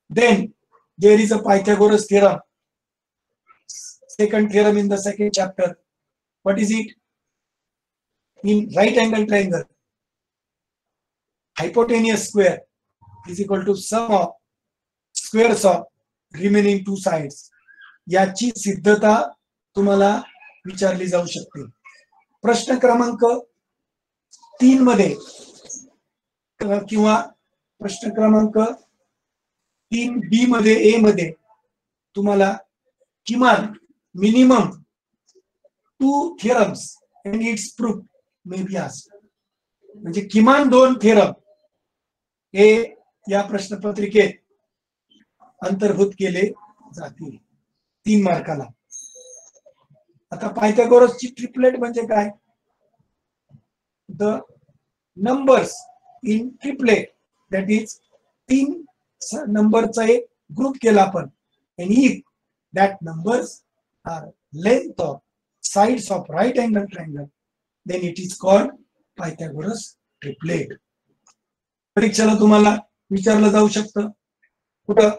Then there is a Pythagoras theorem. Second theorem in the second chapter. What is it? In right angle triangle, hypotenuse square is equal to sum of squares of remaining two sides. याची सिद्धता तुम्हाला विचारली जाऊ शकते. प्रश्न क्रमांक 3 मध्ये किंवा प्रश्न क्रमांक 3B मध्ये A मध्ये तुम्हाला किमान minimum 2 theorems and its proof may be asked. म्हणजे किमान 2 थेरम हे या प्रश्नपत्रिकेत अंतर्भूत केले जातील 3 मार्काला. आता पायथागोरसची ट्रिपलेट म्हणजे काय? The numbers in triplet, that is 3 नंबरचा एक ग्रुप केला आपण, and if that numbers are length of sides of right angle triangle, then it is called Pythagoras triplet. परीक्षेला तुम्हाला विचारलं जाऊ शकतं कुठं?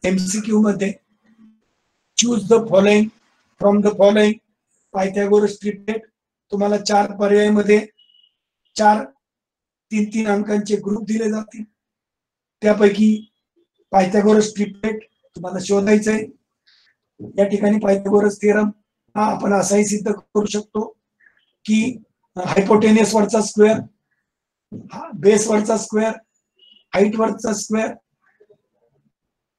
MCQ मध्ये choose the following from the following Pythagoras triplet. तुम्हाला 4 पर्यायामध्ये 4 3 अंकांचे ग्रुप दिले जातील. त्यापैकी पायथागोरस ट्रिपलेट तुम्हाला शोधायचं आहे. या ठिकाणी पायथागोरस थिअरम हा आपण असाही सिद्ध करू शकतो की हायपोटेनियस वरचा स्क्वेअर, बेस वरचा स्क्वेअर, हाईट वरचा square,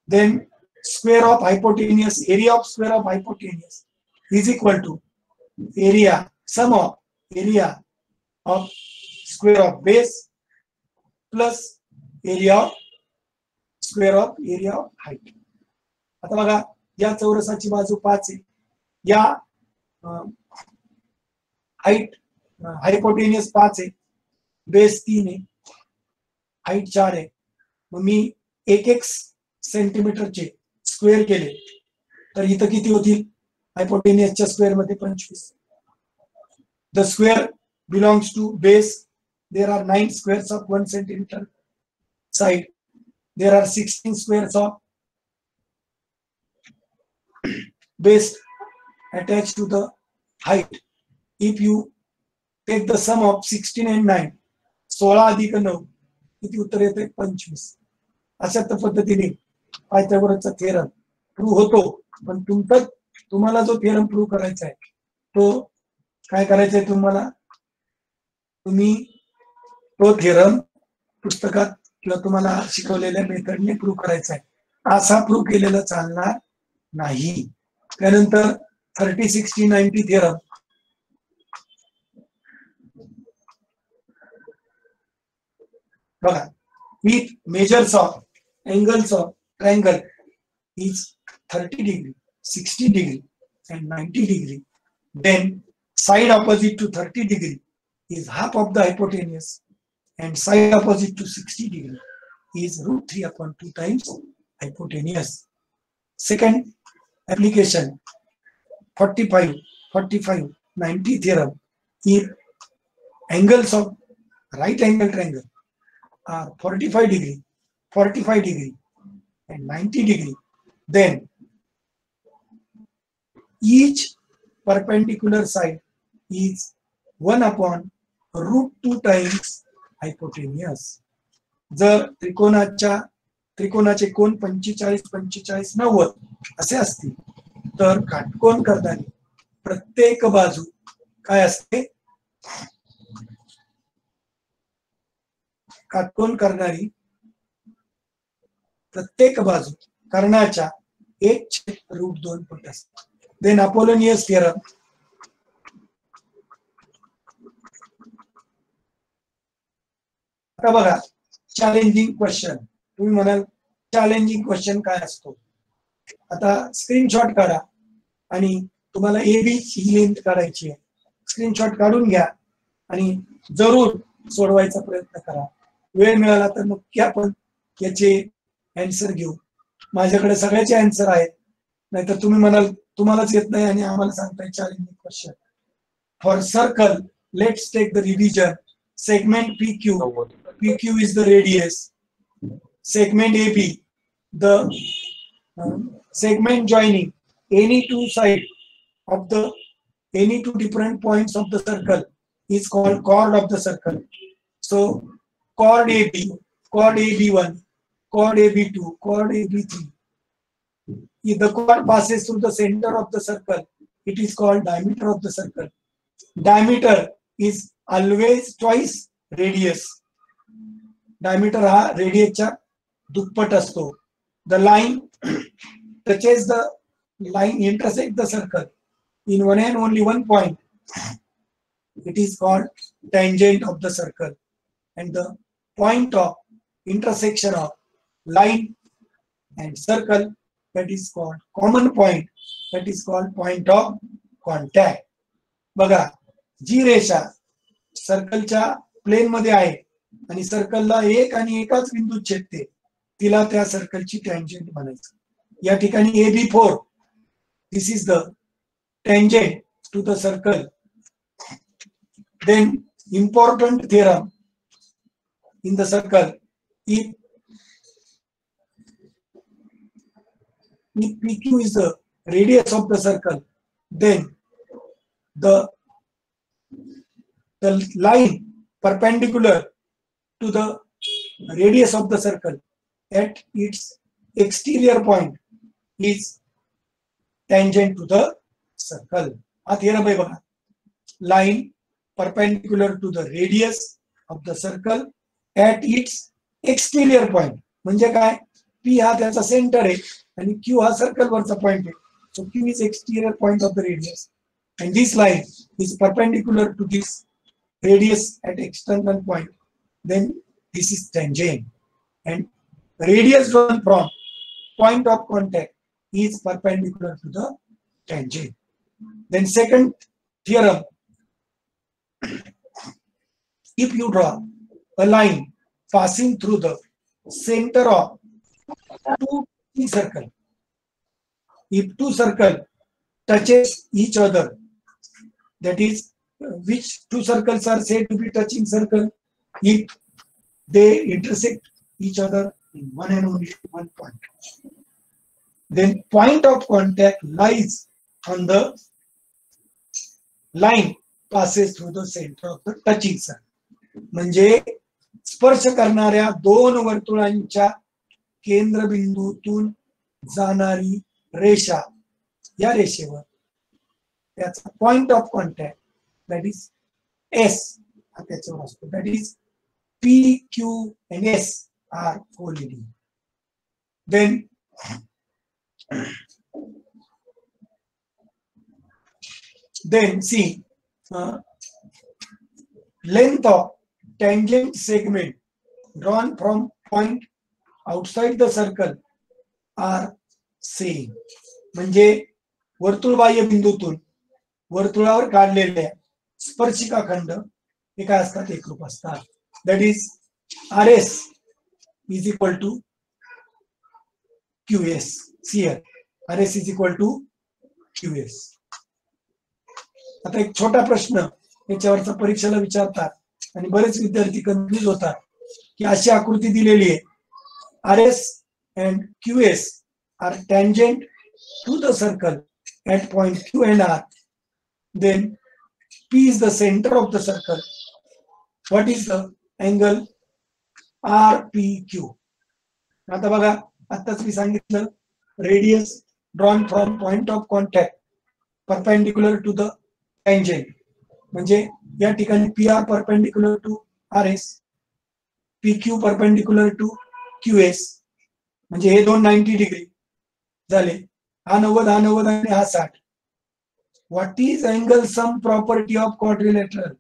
then square of hypotenuse, area of square of hypotenuse is equal to area sum of area of square of base plus area of square of area of height. आता बघा या चौरसाची बाजू 5 आहे, या height hypotenuse 5 आहे, base 3 आहे, height 4 आहे. मग मी 1 सेंटीमीटरचे स्क्वेअर केले तर इथं किती होतील? हायपोटेनियसच्या स्क्वेअर मध्ये 25. The square belongs to base. There are 9 squares of 1 centimetre side. There are 16 squares of base attached to the height. If you take the sum of 16 and 9, 16 अधिक 9 किती उत्तर येते? 25. अशा पद्धतीने पायथागोरसचा थेरम प्रूव्ह होतो. पण तुम्हाला जो थेरम प्रूव्ह करायचा आहे तो काय करायचा आहे? तुम्ही तो थेरम पुस्तकात किंवा तुम्हाला शिकवलेल्या मेथडने प्रूव्ह करायचा आहे. असा प्रूव्ह केलेला चालणार नाही. त्यानंतर 30, 60, 90 थिअरम. बघा, with measures of angles of triangle is 30 degree, 60 degree and 90 degree. Then side opposite to 30 degree is half of the hypotenuse, and side opposite to 60 degree is √3 upon 2 times hypotenuse. Second application, 45, 90 theorem. If angles of right angle triangle are 45 degree and 90 degree, then each perpendicular side is 1 upon √2 times hypotenuse. जर त्रिकोणाचे कोन 45, 45, 90 असे असतील तर काटकोन करणारी प्रत्येक बाजू काय असते? काटकोन करणारी प्रत्येक बाजू कर्णाच्या 1/√2 पट असते. Then Apollonius theorem. आता बघा चॅलेंजिंग क्वेश्चन. तुम्ही म्हणाल चॅलेंजिंग क्वेश्चन काय असतो? आता स्क्रीनशॉट काढा आणि तुम्हाला AB ही लेंथ काढायची आहे. स्क्रीनशॉट काढून घ्या आणि जरूर सोडवायचा प्रयत्न करा. वेळ मिळाला तर नक्की आपण याचे आन्सर घेऊ. माझ्याकडे सगळ्याचे आन्सर आहेत, नाहीतर तुम्ही म्हणाल तुम्हालाच येत नाही आणि आम्हाला सांगताय challenging question. For circle let's take the revision. Segment PQ is the radius. Segment AB, the segment joining any two sides of any two different points of the circle is called chord of the circle. So chord AB, chord AB1, chord AB2, chord AB3. If the chord passes through the center of the circle, it is called diameter of the circle. Diameter is always twice radius. Diameter हा रेडियसच्या दुप्पट असतो. The line touches the line intersect the circle in one and only one point. It is called tangent of the circle, and the point of intersection of line and circle, that is called common point, that is called point of contact. बघा, जी रेषा सर्कलच्या plain मध्ये आहे आणि सर्कलला एक आणि एकाच बिंदू छेदते तिला त्या सर्कलची टँजंट म्हणायचं. या ठिकाणी AB4, this is the tangent to the circle. Then important theorem in the circle. if PQ is the radius of the circle, then the line perpendicular to the radius of the circle at its exterior point is tangent to the circle. हा theorem आहे बघा. Line perpendicular to the radius of the circle at its exterior point म्हणजे काय? P हा त्याचा centre आहे आणि Q हा सर्कल वरचा पॉइंट आहे. So Q is exterior point of the radius and this line is perpendicular to this radius at external point. Then this is tangent, and radius drawn from point of contact is perpendicular to the tangent. Then second theorem, if you draw a line passing through the center of two circles, if two circles touches each other, that is which two circles are said to be touching circle? If they intersect each other in one and only one point, then point of contact lies on the line passes through the center of the touching circle. म्हणजे स्पर्श करणाऱ्या दोन वर्तुळांच्या केंद्रबिंदूतून जाणारी रेषा, या रेषेवर त्याचा point of contact that is S हा त्याच्यावर असतो. that is P, Q and S are co-leading. Then see length of tangent segment drawn from point outside the circle are same. म्हणजे वर्तुळबाह्य बिंदूतून वर्तुळावर काढलेल्या स्पर्शिका खंड हे काय असतात? एकरूप असतात. That is RS is equal to QS. Here RS is equal to QS. आता एक छोटा प्रश्न याच्यावरचा परीक्षेला विचारतात आणि बरेच विद्यार्थी कन्फ्यूज होतात की अशी आकृती दिलेली आहे, RS and QS are tangent to the circle at point Q and R. Then P is the center of the circle what is the angle RPQ. आता बघा, आताच मी सांगितलं, radius drawn from point of contact perpendicular to the tangent, म्हणजे या ठिकाणी PR perpendicular to RS, PQ perpendicular to QS, म्हणजे हे दोन 90 डिग्री झाले, हा 90, हा 90 आणि हा 60. What is angle sum property of quadrilateral?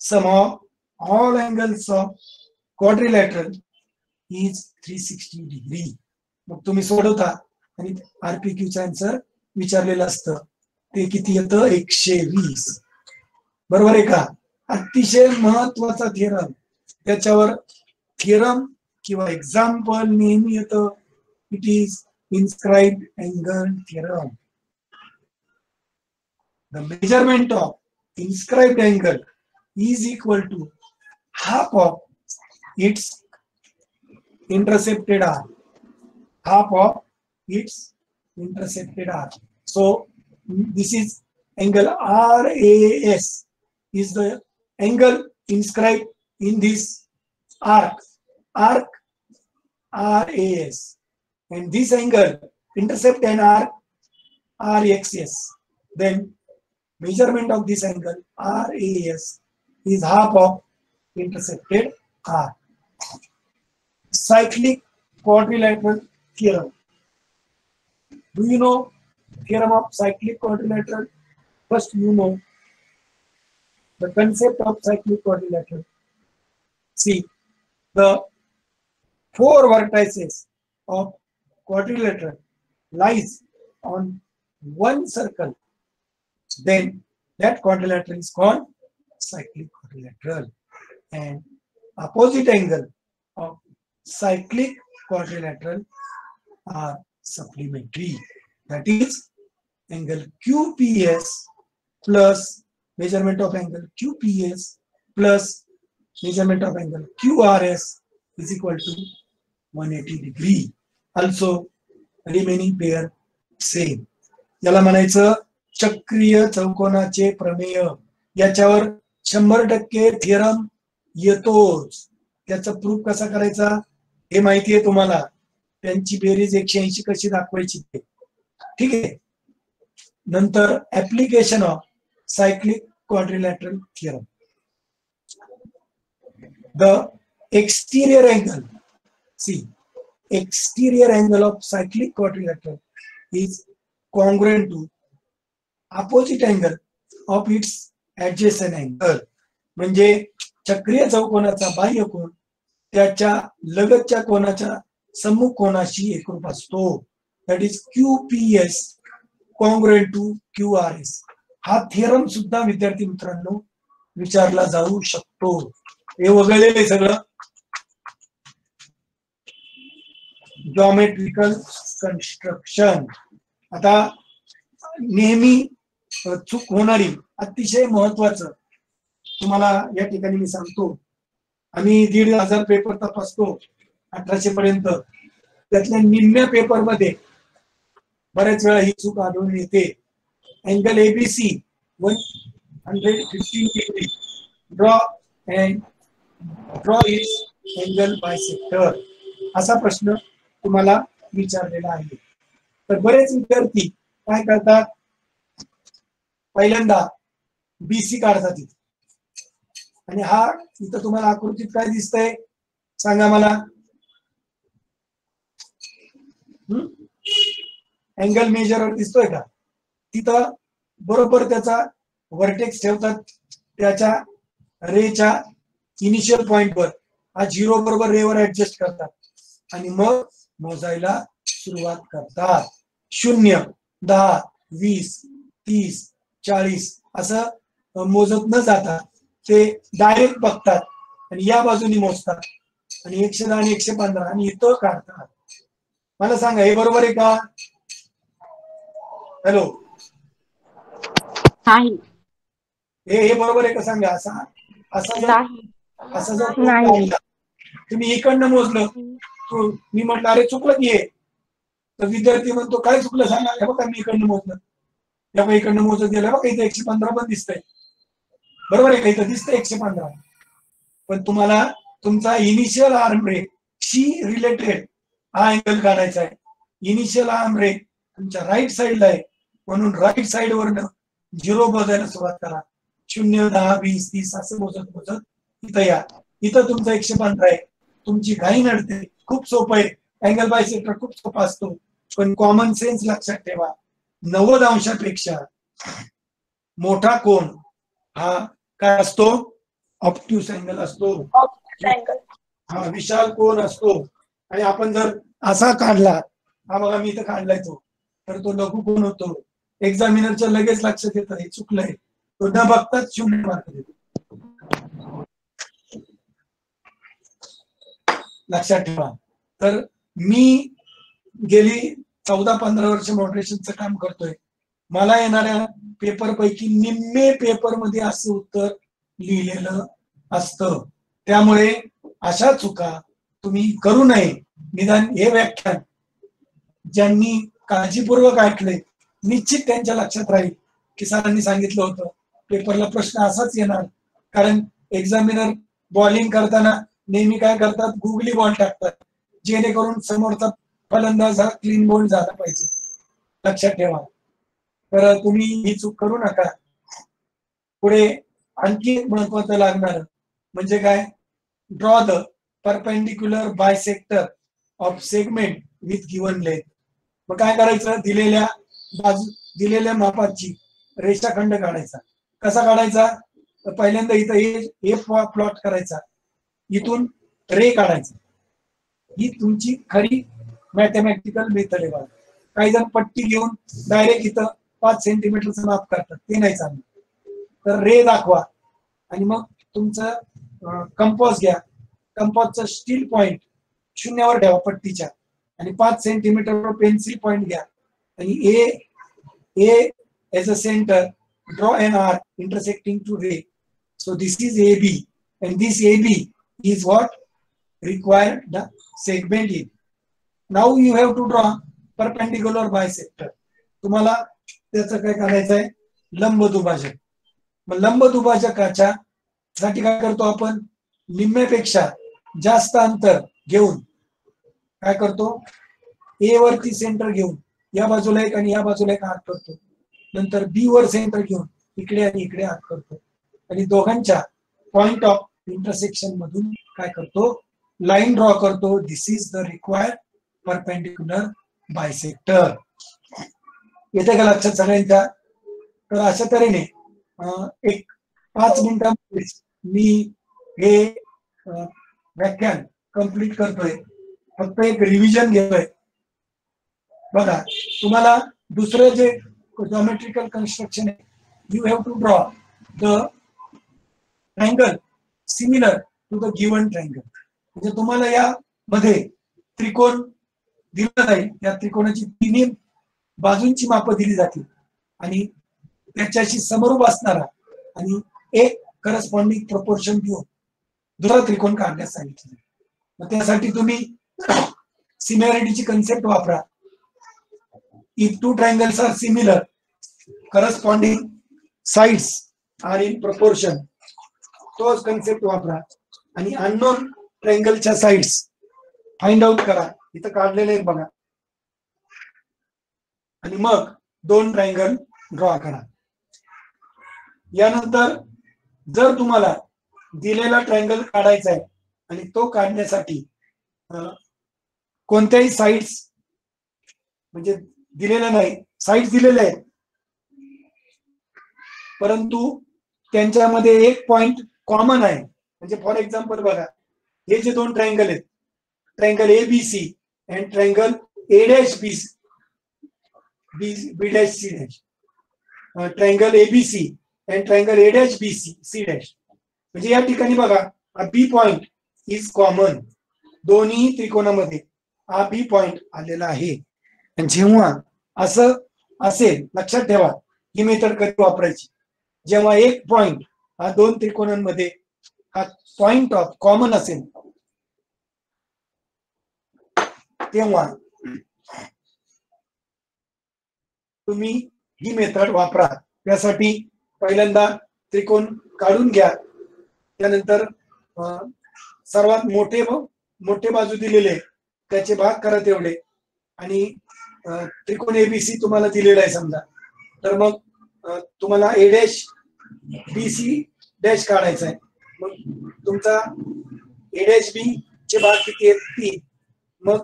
Sum of all angles of quadrilateral is 360 degree. मग तुम्ही सोडवता आणि RPQचा आन्सर विचारलेलं असतं, ते किती येतं? 120. बरोबर आहे का? अतिशय महत्वाचा थिअरम, त्याच्यावर थिअरम किंवा एक्झाम्पल नेहमी येतं. It is inscribed angle theorem. The measurement of inscribed angle is equal to half of its intercepted R, half of its intercepted R. So this is angle RAS is the angle inscribed in this arc RAS, and this angle intercept an arc RXS. Then measurement of this angle RAS is half of intercepted R. Cyclic quadrilateral theorem. Do you know theorem of cyclic quadrilateral? First, you know the concept of cyclic quadrilateral. See, the four vertices of quadrilateral lies on one circle. Then that quadrilateral is called cyclic quadrilateral. And opposite angle of cyclic quadrilateral are supplementary. That is, angle QPS plus measurement of angle QPS plus measurement of angle QRS is equal to 180 degree. Also, remaining pair same. याला म्हणायचं चक्रीय चौकोनाचे प्रमेय. याच्यावर 100% theorem येतोच. त्याचा proof कसा करायचा हे माहिती आहे तुम्हाला. त्यांची बेरीज 180 कशी दाखवायची ते, ठीक आहे. नंतर application of cyclic quadrilateral theorem. The exterior angle, see, exterior angle of cyclic quadrilateral is congruent to opposite angle of its adjacent angle. म्हणजे चक्रीय चौकोनाचा बाह्य कोन त्याच्या लगतच्या कोनाच्या सम्मुख कोनाशी एकरूप असतो. That is QPS congruent to QRS. हा थिअरम सुद्धा विद्यार्थी मित्रांनो विचारला जाऊ शकतो. हे वगळलेलं आहे सगळं. Geometrical construction. आता नेहमी चूक होणारी अतिशय महत्वाचं तुम्हाला या ठिकाणी मी सांगतो. आम्ही 1,500 पेपर तपासतो 1800 पर्यंत. त्यातल्या निम्म्या पेपर मध्ये बऱ्याच वेळा ही चूक आढळून येते. Angle ABC 115 degree draw it's angle bisector, असा प्रश्न तुम्हाला विचारलेला आहे. तर बरेच विद्यार्थी काय करतात, पहिल्यांदा BC काढतात आणि हा इथं तुम्हाला आकृतीत काय दिसतंय सांगा मला. अँगल मेजरर दिसतोय का? तिथं बरोबर त्याचा व्हर्टेक्स ठेवतात त्याच्या रेच्या इनिशियल पॉइंट वर. हा 0 बरोबर रेवर ऍडजस्ट करतात आणि मग मोजायला सुरुवात करतात. 0, 10, 20, 30, 40 असं मोजत न जाता ते डायरेक्ट बघतात आणि या बाजूनी मोजतात आणि 110 आणि 115 आणि इथं काढतात. मला सांगा हे बरोबर आहे का? हॅलो, हे बरोबर आहे का सांगा. असं जर तुम्ही इकडनं मोजलं, मी म्हटलं अरे चुकलं की हे, तर विद्यार्थी म्हणतो काय चुकलं सांगा. हे बघा मी इकडनं मोजलं, या बघा इकडनं मोजत गेलं बघा इथे 115 पण दिसतंय. बरोबर आहे का? इथं दिसतंय 115. पण तुम्हाला तुमचा इनिशियल आर्म रेट शी रिलेटेड हा अँगल काढायचा आहे. इनिशियल आर्म रेट तुमच्या राईट साईडला आहे, म्हणून राईट साईड वरनं 0 मोजायला सुरुवात करा. 0, 10, 20, 30 असं मोजत मोजत इथं या. इथं तुमचा 115 आहे. तुमची घाई नडते. खूप सोपं आहे. अँगल बायसेक्टर खूप सोपा असतो, पण कॉमन सेन्स लक्षात ठेवा. 90 अंशापेक्षा मोठा कोण हा काय असतो? ऑब्ट्यूस अँगल असतो. हा विशाल कोण असतो. आणि आपण जर असा काढला, हा बघा मी इथं काढलाय तो, तर तो लघु कोण होतो. एक्झामिनरच्या लगेच लक्षात येतं हे चुकलंय, तो न बघताच 0 मार्क देतो. लक्षात ठेवा. तर मी गेली 14-15 वर्ष मॉडरेशनचं काम करतोय. मला येणाऱ्या पेपर पैकी निम्मे पेपर मध्ये असं उत्तर लिहिलेलं असतं. त्यामुळे अशा चुका तुम्ही करू नये. निदान हे व्याख्यान ज्यांनी काळजीपूर्वक ऐकले, निश्चित त्यांच्या लक्षात राहील की सरांनी सांगितलं होतं पेपरला प्रश्न असाच येणार. कारण एक्झामिनर बॉलिंग करताना नेहमी काय करतात? गुगली बॉल टाकतात, जेणेकरून समोरचा फलंदाज हा क्लीन बॉल झाला पाहिजे. लक्षात ठेवा. तर तुम्ही ही चूक करू नका. पुढे आणखी एक महत्वाचं लागणार म्हणजे काय? Draw the perpendicular bisector of segment with given length. मग काय करायचं? दिलेल्या मापाची रेषाखंड काढायचा. कसा काढायचा? तर पहिल्यांदा इथं हे प्लॉट करायचा, इथून रे काढायचा. ही तुमची खरी मॅथमॅटिकल मेथड आहे. काही जण पट्टी घेऊन डायरेक्ट इथं 5 सेंटीमीटरचं माप करतात, ते नाही चाललं. तर रे दाखवा आणि मग तुमचं कंपॉस घ्या. कंपॉसचं स्टील पॉइंट 0 ठेवा पट्टीच्या आणि 5 सेंटीमीटर पेन्सिल पॉइंट घ्या आणि A as a centre draw an arc intersecting to ray. So this is AB and this AB is what required the segment AB. Now you have to draw perpendicular bisector. तुम्हाला त्याचं काय करायचं आहे? लंब दुभाजक. मग लंब दुभाजकाच्या साठी काय करतो आपण? निम्म्यापेक्षा जास्त अंतर घेऊन काय करतो? ए वरती सेंटर घेऊन या बाजूला एक आणि या बाजूला एक आर्क करतो. नंतर बी वर सेंटर घेऊन इकडे आणि इकडे आर्क करतो आणि दोघांच्या पॉइंट ऑफ इंटरसेक्शन मधून काय करतो? लाईन ड्रॉ करतो. This is the required perpendicular bisector. येते का लक्षात सगळ्यांच्या? तर अशा तऱ्हेने एक 5 मिनिटांमध्ये मी हे व्याख्यान कंप्लीट करतोय. फक्त एक रिव्हिजन घेतोय. बघा, तुम्हाला दुसरं जे ज्योमेट्रिकल कन्स्ट्रक्शन आहे, you have to draw the triangle similar to the given triangle. म्हणजे तुम्हाला या मध्ये त्रिकोण दिला जाईल. या त्रिकोणाची तिन्ही बाजूंची मापं दिली जातील आणि त्याच्याशी समरूप असणारा आणि एक करस्पॉन्डिंग प्रपोर्शन घेऊन दुसरा त्रिकोण काढण्यास सांगितले. मग त्यासाठी तुम्ही सिमिलॅरिटीची कन्सेप्ट वापरा. If two triangles are similar, corresponding sides are in proportion. तोच कन्सेप्ट वापरा आणि अननोन ट्रायंगलच्या साइड्स फाइंड आउट करा. इथं काढलेले आहेत बघा. आणि मग 2 ट्रायंगल ड्रॉ करा. यानंतर जर तुम्हाला दिलेला ट्रायंगल काढायचा आहे आणि तो काढण्यासाठी कोणत्याही साइड्स म्हणजे दिलेल्या नाही, साइड्स दिलेल्या आहेत, परंतु त्यांच्यामध्ये एक पॉइंट कॉमन आहे. म्हणजे फॉर एक्झाम्पल बघा, हे जे 2 ट्रायंगल आहेत, triangle ABC and triangle A'BC, B'C', triangle ABC and triangle A'BC, C'. म्हणजे या ठिकाणी बघा, हा बी पॉइंट इज कॉमन. दोन्ही त्रिकोणामध्ये हा बी पॉइंट आलेला आहे. आणि जेव्हा असं असेल, लक्षात ठेवा ही मेथड कधी वापरायची? जेव्हा एक पॉइंट हा 2 त्रिकोणांमध्ये हा पॉइंट ऑफ कॉमन असेल, तेव्हा तुम्ही ही मेथड वापरा. त्यासाठी पहिल्यांदा त्रिकोण काढून घ्या. त्यानंतर सर्वात मोठे बाजू दिलेले त्याचे भाग करा तेवढे, आणि त्रिकोण एबीसी तुम्हाला दिलेला आहे समजा, तर मग तुम्हाला A dash B C dash काढायचा आहे. मग तुमचा ए डॅश बी चे भाग किती आहेत? 3. मग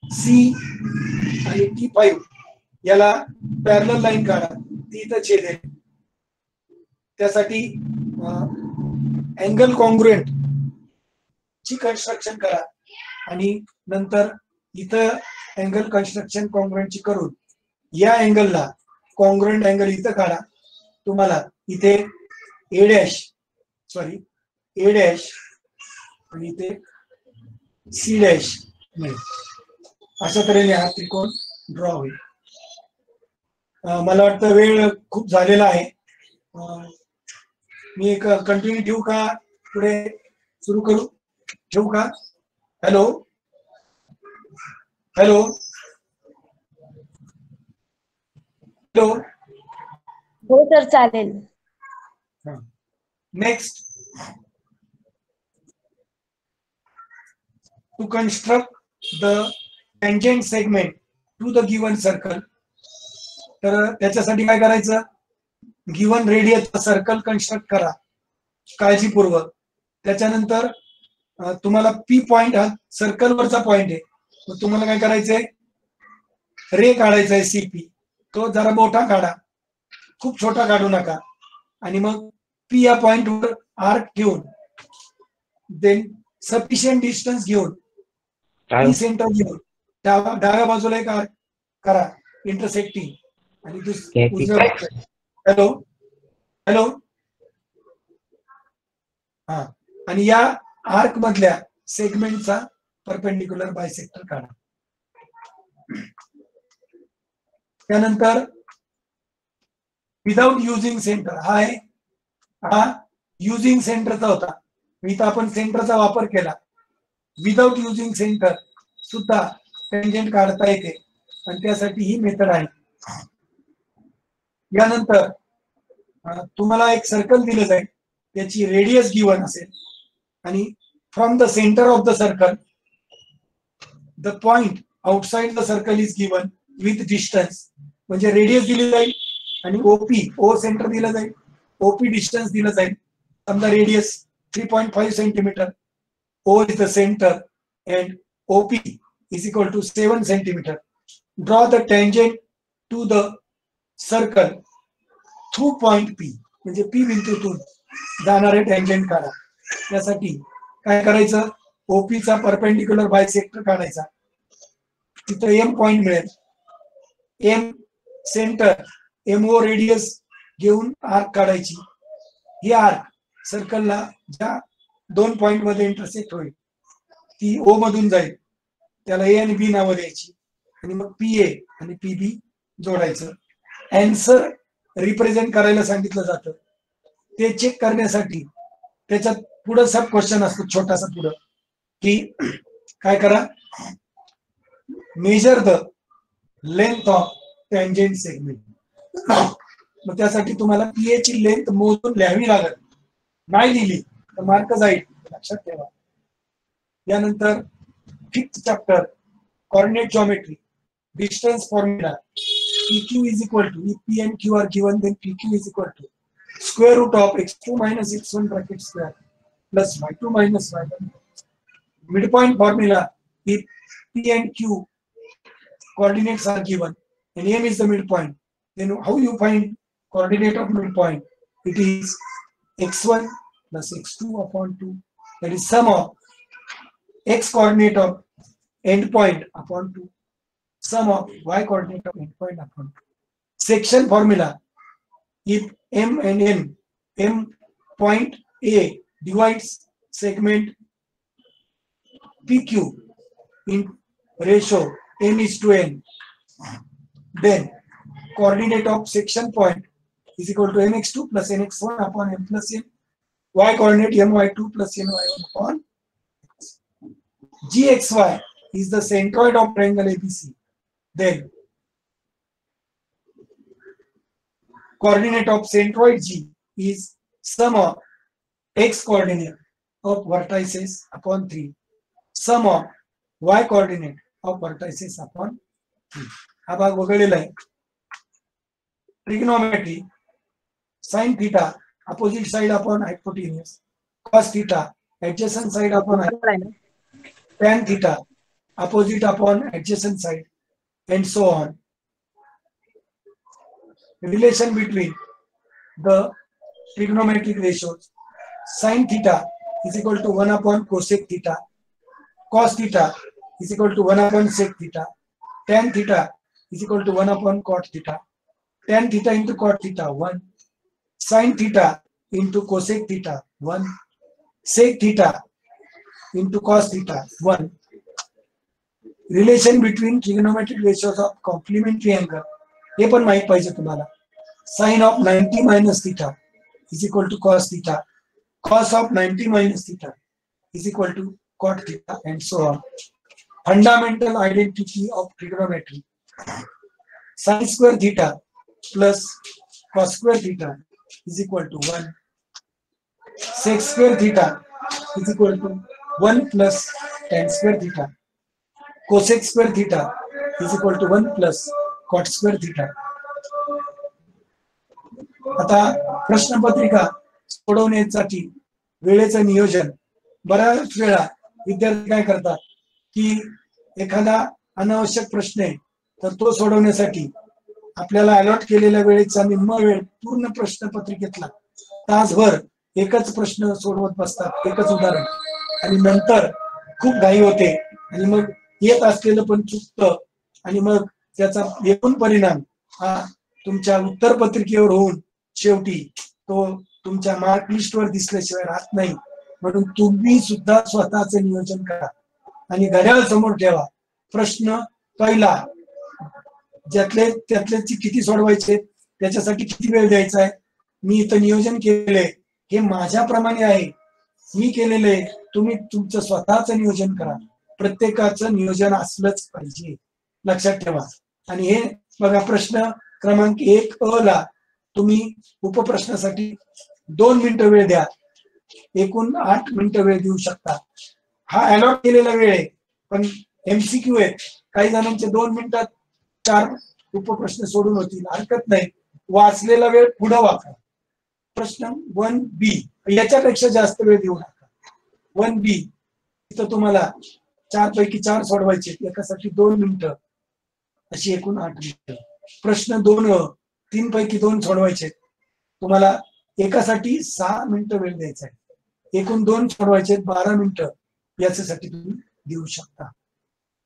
सी आणि T5 याला पॅरलल लाईन काढा, ती इथं छेदेल. त्यासाठी अँगल कॉन्ग्रुएंट ची कन्स्ट्रक्शन करा, आणि नंतर इथं अँगल कन्स्ट्रक्शन कॉन्ग्रुएंट ची करून या अँगलला कॉन्ग्रुएंट अँगल इथं काढा. तुम्हाला इथे ए डॅश आणि इथे सी डॅश मिळेल. अशा तऱ्हेने हा त्रिकोण ड्रॉ होईल. मला वाटतं वेळ खूप झालेला आहे. मी एक कंटिन्यू ठेवू का, पुढे सुरू करू, ठेवू का? Hello hello hello. हो सर चालेल. Next, to construct the tangent segment to the given circle. तर त्याच्यासाठी काय करायचं? गिवन रेडियस सर्कल कन्स्ट्रक्ट करा काळजीपूर्वक. त्याच्यानंतर तुम्हाला पी पॉइंट हा सर्कल वरचा पॉइंट आहे, मग तुम्हाला काय करायचंय? रे काढायचा आहे सीपी. तो जरा मोठा काढा, खूप छोटा काढू नका. आणि मग पी या पॉइंट वर आर्क घेऊन, देन सफिशियंट डिस्टन्स घेऊन, पी सेंटर घेऊन डाव्या बाजूला एक आर्क करा इंटरसेक्टिंग, आणि हॅलो हॅलो हा, आणि या आर्क मधल्या सेगमेंटचा परपेंडिक्युलर बायसेक्टर काढा. त्यानंतर विदाउट युजिंग सेंटर, हा युजिंग सेंटरचा होता, इथं आपण सेंटरचा वापर केला. विदाउट युजिंग सेंटर सुद्धा टेंजेंट काढता येते, आणि त्यासाठी ही मेथड आहे. यानंतर तुम्हाला एक सर्कल दिलं जाईल, त्याची रेडियस गिवन असेल, आणि from the centre of the circle the point outside the circle is given with distance. म्हणजे रेडियस दिली जाईल आणि ओ सेंटर दिलं जाईल, ओपी डिस्टन्स दिलं जाईल. समजा radius 3.5 centimetre, O is the center and OP is equal to 7 centimeter. Draw the tangent to the circle through point P. म्हणजे P बिंदूतून जाणारे टँजेंट काढा. त्यासाठी काय करायचं? OP चा परपेंडिक्युलर बायसेक्टर काढायचा. तिथं M पॉइंट मिळेल, M सेंटर, MO रेडियस घेऊन आर्क काढायची. ही आर्क सर्कलला ज्या 2 पॉइंट मध्ये इंटरसेक्ट होईल ती ओ मधून जाईल, त्याला ए आणि बी नावं द्यायची, आणि मग पी ए आणि पी बी जोडायचं. आन्सर रिप्रेझेंट करायला सांगितलं जातं. ते चेक करण्यासाठी त्याच्यात पुढं सब क्वेश्चन असतो छोटासा पुढं, की काय करा? Measure the length of tangent segment. मग त्यासाठी तुम्हाला पीए ची लेंथ मोजून लिहावी लागत. नाही लिहिली तर मार्क जाईल, लक्षात ठेवा. यानंतर 5th chapter coordinate geometry, distance formula. PQ is equal to, if P and Q are given, then PQ is equal to square root of x2 minus x1 bracket square plus y2 minus y1. Midpoint formula, if P and Q coordinates are given and M is the midpoint, then how you find coordinate of midpoint? It is x1 plus x2 upon 2, that is sum of x coordinate of endpoint upon 2, sum of y coordinate of endpoint upon 2. Section formula, if M and N, M point A divides segment PQ in ratio M is to N, then coordinate of section point is equal to mx2 plus nx1 upon m plus n, y coordinate my2 plus ny1 upon gxy is the centroid of triangle ABC. Then coordinate of centroid G is sum of x coordinate of vertices upon 3, sum of y coordinate of vertices upon 3. हा भाग वगळलेला आहे. Trigonometry sin theta opposite side upon hypotenuse, cos theta adjacent side upon tan theta opposite upon adjacent side, and so on. Relation between the trigonometric ratios: sin theta is equal to 1 upon cosec theta, cos theta is equal to 1 upon sec theta, tan theta is equal to 1 upon cot theta, tan theta into cot theta 1, sin theta into cosec theta 1, sec theta into cos theta 1. Relation between trigonometric ratios of complementary angle, हे पण माहित पाहिजे तुम्हाला. Sin of 90 minus theta is equal to cos theta, cos of 90 minus theta is equal to cot theta, and so on. Fundamental identity of trigonometry: sin square theta plus cos square theta is equal to 1, sec square theta is equal to 1 plus tan square theta, cosec square theta is equal to 1 plus cot square theta. आता प्रश्नपत्रिका सोडवण्यासाठी वेळेचं नियोजन. बऱ्याच वेळा विद्यार्थी काय करतात की एखादा अनावश्यक प्रश्न आहे तर तो सोडवण्यासाठी आपल्याला अलॉट केलेल्या वेळेचा निम्मा वेळ पूर्ण प्रश्नपत्रिकेतला तासभर एकच प्रश्न सोडवत बसतात, एकच उदाहरण, आणि नंतर खूप घाई होते आणि मग येत असलेलं पण चुकतं आणि मग त्याचा एकूण परिणाम हा तुमच्या उत्तर पत्रिकेवर होऊन शेवटी तो तुमच्या मार्क लिस्टवर दिसल्याशिवाय राहत नाही. म्हणून तुम्ही सुद्धा स्वतःचे नियोजन करा आणि घड्याळ समोर ठेवा. प्रश्न पहिला त्यातले किती सोडवायचे, त्याच्यासाठी किती वेळ द्यायचा आहे, मी इथं नियोजन केले, हे माझ्याप्रमाणे आहे, मी केलेलं आहे. तुम्ही तुमचं स्वतःचं नियोजन करा. प्रत्येकाचं नियोजन असलंच पाहिजे, लक्षात ठेवा. आणि हे बघा, प्रश्न क्रमांक 1 अ ला तुम्ही उपप्रश्नासाठी 2 मिनिटं वेळ द्या, एकूण 8 मिनिटं वेळ देऊ शकता. हा अलॉट केलेला वेळ आहे, पण MCQ आहे, काही जणांचे 2 मिनिटात 4 उपप्रश्न सोडून होतील, हरकत नाही. वाचलेला वेळ पुढे वापरा. प्रश्न 1B याच्यापेक्षा जास्त वेळ देऊ नका. 1B इथं तुम्हाला 4 पैकी 4 सोडवायचे, एकासाठी 2 मिनिटं, अशी एकूण 8 मिनिटं. प्रश्न 2 3 पैकी 2 सोडवायचे, तुम्हाला एकासाठी 6 मिनिटं वेळ द्यायचा आहे. एकूण 2 सोडवायचे, 12 मिनिटं याच्यासाठी तुम्ही देऊ शकता.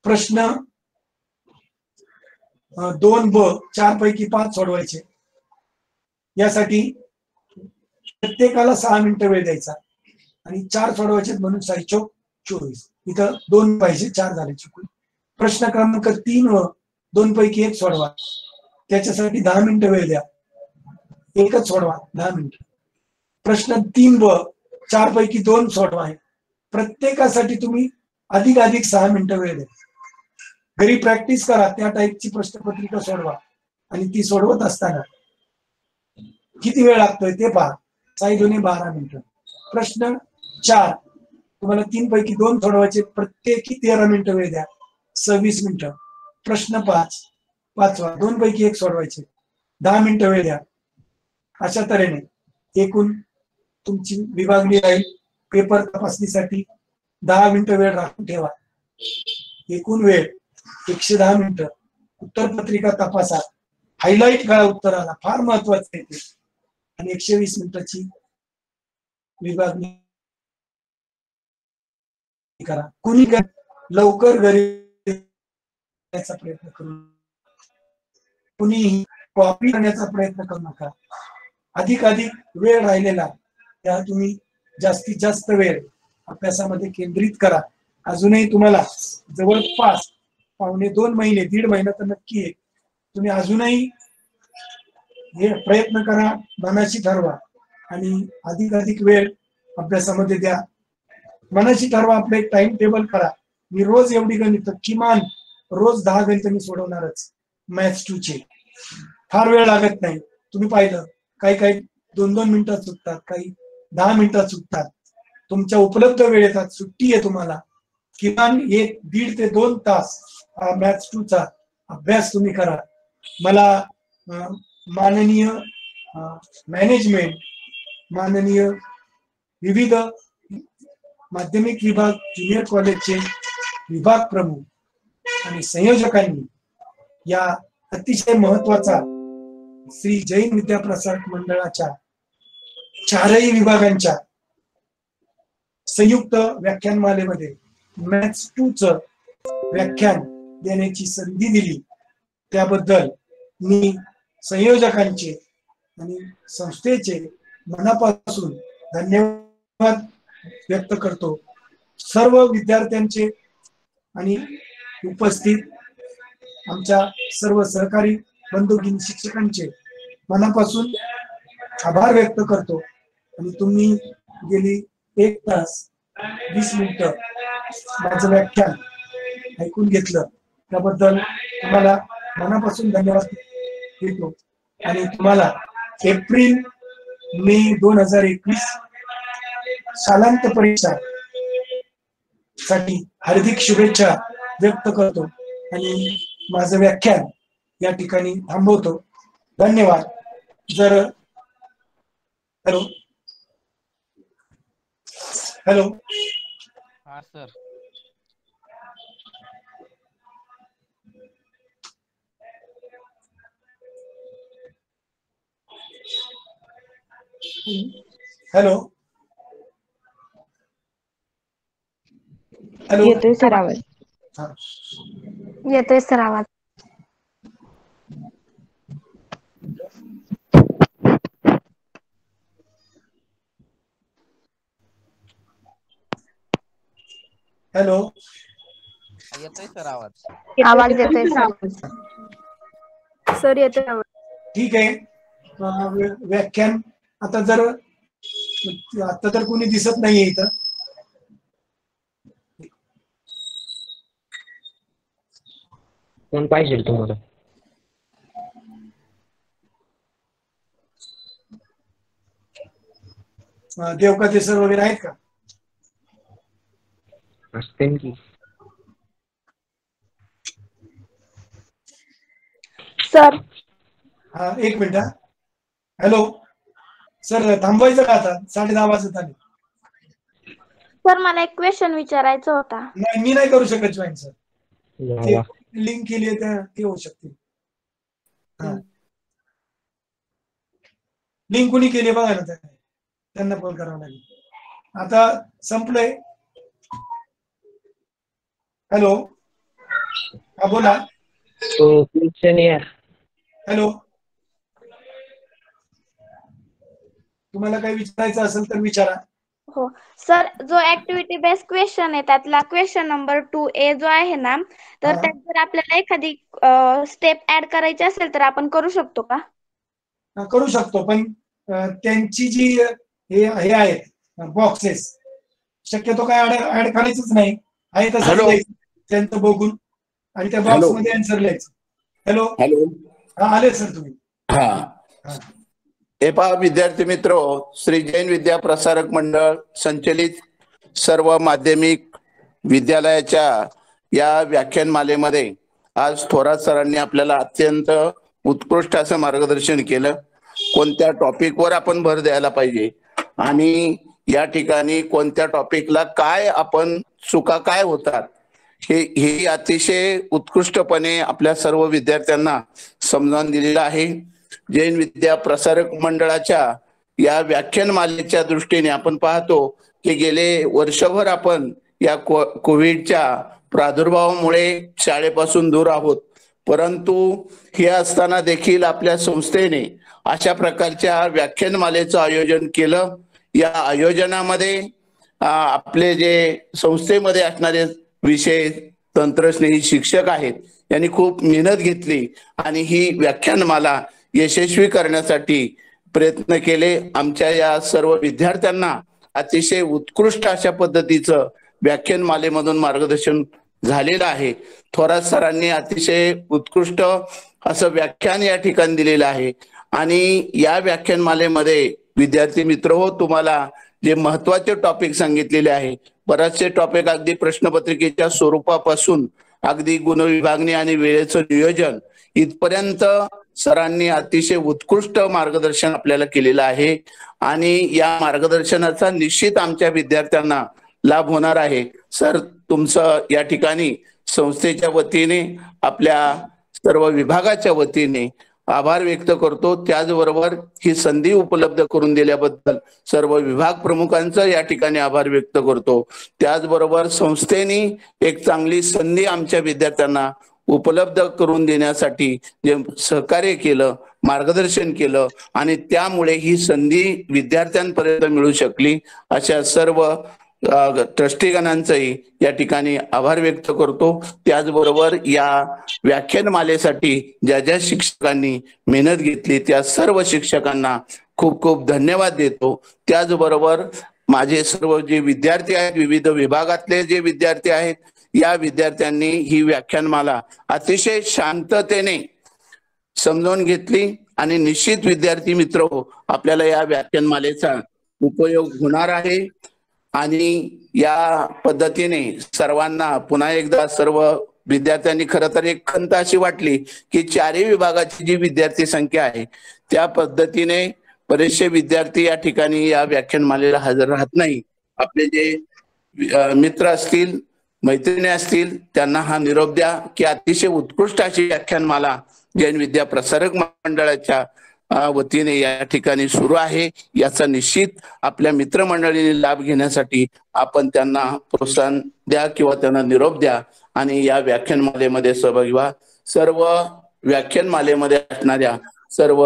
प्रश्न 2B 4 पैकी 5 सोडवायचे, यासाठी प्रत्येकाला 6 मिनिटं वेळ द्यायचा आणि 4 सोडवायचे, म्हणून 6 चौक 24. इथं 2 पाहिजे, 4 झाले चुकून. प्रश्न क्रमांक 3 2 पैकी 1 सोडवा, त्याच्यासाठी 10 मिनिटं वेळ द्या, एकच सोडवा 10 मिनिटं. प्रश्न 3B 4 पैकी 2 सोडवा आहे, प्रत्येकासाठी तुम्ही अधिक 6 मिनिटं वेळ द्या. घरी प्रॅक्टिस करा, त्या टाईपची प्रश्नपत्रिका सोडवा आणि ती सोडवत असताना किती वेळ लागतोय ते पहा. 6 दुने 12 मिनिटं. प्रश्न 4 तुम्हाला 3 पैकी 2 सोडवायचे, प्रत्येकी 13 मिनिटं वेळ द्या, 26 मिनिटं. प्रश्न 5 2 पैकी 1 सोडवायचे, 10 मिनिटं वेळ द्या. अशा तऱ्हेने एकूण तुमची विभागणी राहील. पेपर तपासणीसाठी 10 मिनिटं वेळ राखून ठेवा. एकूण वेळ 110 मिनिटं. उत्तरपत्रिका तपासा, हायलाइट करा उत्तराला, फार महत्वाचं आहे ते. आणि 120 मिनिटाची विभागणी करा. कुणी लवकर घरी येण्याचा प्रयत्न करू, कुणीही कॉपी करण्याचा प्रयत्न करू नका. अधिक वेळ राहिलेला त्या तुम्ही जास्तीत जास्त वेळ अभ्यासामध्ये केंद्रित करा. अजूनही तुम्हाला जवळपास 1.5-2 महिने, 1.5 महिना तर नक्की आहे. तुम्ही अजूनही हे प्रयत्न करा, मनाशी ठरवा आणि अधिक वेळ अभ्यासामध्ये द्या. मनाशी ठरवा, आपलं एक टाइम टेबल करा. मी रोज एवढी गणित, किमान रोज 10 गणित मी सोडवणारच. मॅथ्स 2 चे फार वेळ लागत नाही. तुम्ही पाहिलं काही 2-2 मिनिटात चुकतात, काही 10 मिनिटात चुकतात. तुमच्या उपलब्ध वेळेत, आज सुट्टी आहे तुम्हाला, किमान 1.5 ते 2 तास मॅथ्स 2 चा अभ्यास तुम्ही करा. मला माननीय मॅनेजमेंट, माननीय विविध माध्यमिक विभाग, ज्युनियर कॉलेजचे विभाग प्रमुख आणि संयोजकांनी या अतिशय महत्वाचा श्री जैन विद्याप्रसारक मंडळाच्या 4ही विभागांच्या संयुक्त व्याख्यानमालेमध्ये मॅथ्स 2 चं व्याख्यान देण्याची संधी दिली, त्याबद्दल मी संयोजकांचे आणि संस्थेचे मनापासून धन्यवाद व्यक्त करतो. सर्व विद्यार्थ्यांचे आणि उपस्थित आमच्या सर्व सहकारी बंधू शिक्षकांचे मनापासून आभार व्यक्त करतो. आणि तुम्ही गेली 1 तास 20 मिनिटं माझं व्याख्यान ऐकून घेतलं, त्याबद्दल तुम्हाला मनापासून धन्यवाद देतो. आणि तुम्हाला एप्रिल-मे 2021 शालांत परीक्षा साठी हार्दिक शुभेच्छा व्यक्त करतो आणि माझं व्याख्यान या ठिकाणी थांबवतो. धन्यवाद. जर हॅलो हॅलो हा सर. हॅलो हॅलो येतोय सर आवाज. हा. येतोय सर आवाज. हॅलो येतोय सर आवाज. आवाज येतोय सर. सर येतोय आवाज. ठीक आहे. व्याख्यान आता तर कोणी दिसत नाहीये इथं. कोण पाहिजे तुम्हाला? देवकाते सर वगैरे आहेत का? असतील की. सर हा, 1 मिनिट. हॅलो सर, थांबवायचं का आता? 10:30 वाजत आले. सर मला एक क्वेश्चन विचारायचा होता. नाही, मी नाही करू शकत जॉईन सर. ते लावा. लिंक केली आहे ते होऊ शकते. लिंक कोणी केली बघा ना, त्यांना फोन करावा लागेल. आता संपलंय. हॅलो हा बोला. तो क्वेश्चन यार. हॅलो, तुम्हाला काही विचारायचं असेल तर विचारा. हो सर, जो ऍक्टिव्हिटी बेस्ड क्वेश्चन आहे त्यातला क्वेश्चन नंबर 2A जो आहे ना, तर त्यात जर आपल्याला एखादी स्टेप ऍड करायची असेल तर आपण करू शकतो का? करू शकतो, पण त्यांची जी हे आहेत बॉक्सेस, शक्यतो काय ऍड करायचंच नाही. आहे तसं त्यांचं बघून आणि त्या बॉक्स मध्ये आन्सर लिहायचं. हॅलो हॅलो हा, आले सर तुम्ही. हा. हे पहा विद्यार्थी मित्र, श्री जैन विद्या प्रसारक मंडळ संचलित सर्व माध्यमिक विद्यालयाच्या या व्याख्यानमालेमध्ये आज थोरात सरांनी आपल्याला अत्यंत उत्कृष्ट असं मार्गदर्शन केलं. कोणत्या टॉपिकवर आपण भर द्यायला पाहिजे आणि या ठिकाणी कोणत्या टॉपिकला काय आपण चुका काय होतात हे अतिशय उत्कृष्टपणे आपल्या सर्व विद्यार्थ्यांना समजावून दिलेलं आहे. जैन विद्या प्रसारक मंडळाच्या या व्याख्यानमालेच्या दृष्टीने आपण पाहतो की गेले वर्षभर आपण या कोविडच्या प्रादुर्भावामुळे शाळेपासून दूर आहोत, परंतु हे असताना देखील आपल्या संस्थेने अशा प्रकारच्या व्याख्यानमालेचं आयोजन केलं. या आयोजनामध्ये आपले जे संस्थेमध्ये असणारे विषय तंत्रस्नेही शिक्षक आहेत यांनी खूप मेहनत घेतली आणि ही व्याख्यानमाला यशस्वी करण्यासाठी प्रयत्न केले. आमच्या या सर्व विद्यार्थ्यांना अतिशय उत्कृष्ट अशा पद्धतीचं व्याख्यानमालेमधून मार्गदर्शन झालेलं आहे. थोरात सरांनी अतिशय उत्कृष्ट असं व्याख्यान या ठिकाणी दिलेलं आहे आणि या व्याख्यानमालेमध्ये विद्यार्थी मित्र हो, तुम्हाला जे महत्वाचे टॉपिक सांगितलेले आहे, बरेचसे टॉपिक अगदी प्रश्नपत्रिकेच्या स्वरूपापासून अगदी गुणविभागणी आणि वेळेचं नियोजन इथपर्यंत सरांनी अतिशय उत्कृष्ट मार्गदर्शन आपल्याला केलेलं आहे आणि या मार्गदर्शनाचा निश्चित आमच्या विद्यार्थ्यांना लाभ होणार आहे. सर, तुमचं या ठिकाणी संस्थेच्या वतीने, आपल्या सर्व विभागाच्या वतीने आभार व्यक्त करतो. त्याचबरोबर ही संधी उपलब्ध करून दिल्याबद्दल सर्व विभाग प्रमुखांचा या ठिकाणी आभार व्यक्त करतो. त्याचबरोबर संस्थेने एक चांगली संधी आमच्या विद्यार्थ्यांना उपलब्ध करून देण्यासाठी जे सहकार्य केलं, मार्गदर्शन केलं आणि त्यामुळे ही संधी विद्यार्थ्यांपर्यंत मिळू शकली, अशा सर्व ट्रस्टीगणांचाही या ठिकाणी आभार व्यक्त करतो. त्याचबरोबर या व्याख्यानमालेसाठी ज्या ज्या शिक्षकांनी मेहनत घेतली त्या सर्व शिक्षकांना खूप खूप धन्यवाद देतो. त्याचबरोबर माझे सर्व जे विद्यार्थी आहेत, विविध विभागातले जे विद्यार्थी आहेत, या विद्यार्थ्यांनी ही व्याख्यानमाला अतिशय शांततेने समजून घेतली आणि निश्चित विद्यार्थी मित्र हो, आपल्याला या व्याख्यानमालेचा उपयोग होणार आहे आणि या पद्धतीने सर्वांना पुन्हा एकदा सर्व विद्यार्थ्यांनी खरं तर एक खंत अशी वाटली की चारही विभागाची जी विद्यार्थी संख्या आहे त्या पद्धतीने बरेचसे विद्यार्थी या ठिकाणी या व्याख्यानमालेला हजर राहत नाही. आपले जे मित्र असतील, मैत्रिणी असतील, त्यांना हा निरोप द्या की अतिशय उत्कृष्ट अशी व्याख्यानमाला जैन विद्या प्रसारक मंडळाच्या वतीने या ठिकाणी सुरू आहे. याचा निश्चित आपल्या मित्रमंडळीने लाभ घेण्यासाठी आपण त्यांना प्रोत्साहन द्या किंवा त्यांना निरोप द्या आणि या व्याख्यानमालेमध्ये सहभागी व्हा. सर्व व्याख्यानमालेमध्ये असणाऱ्या सर्व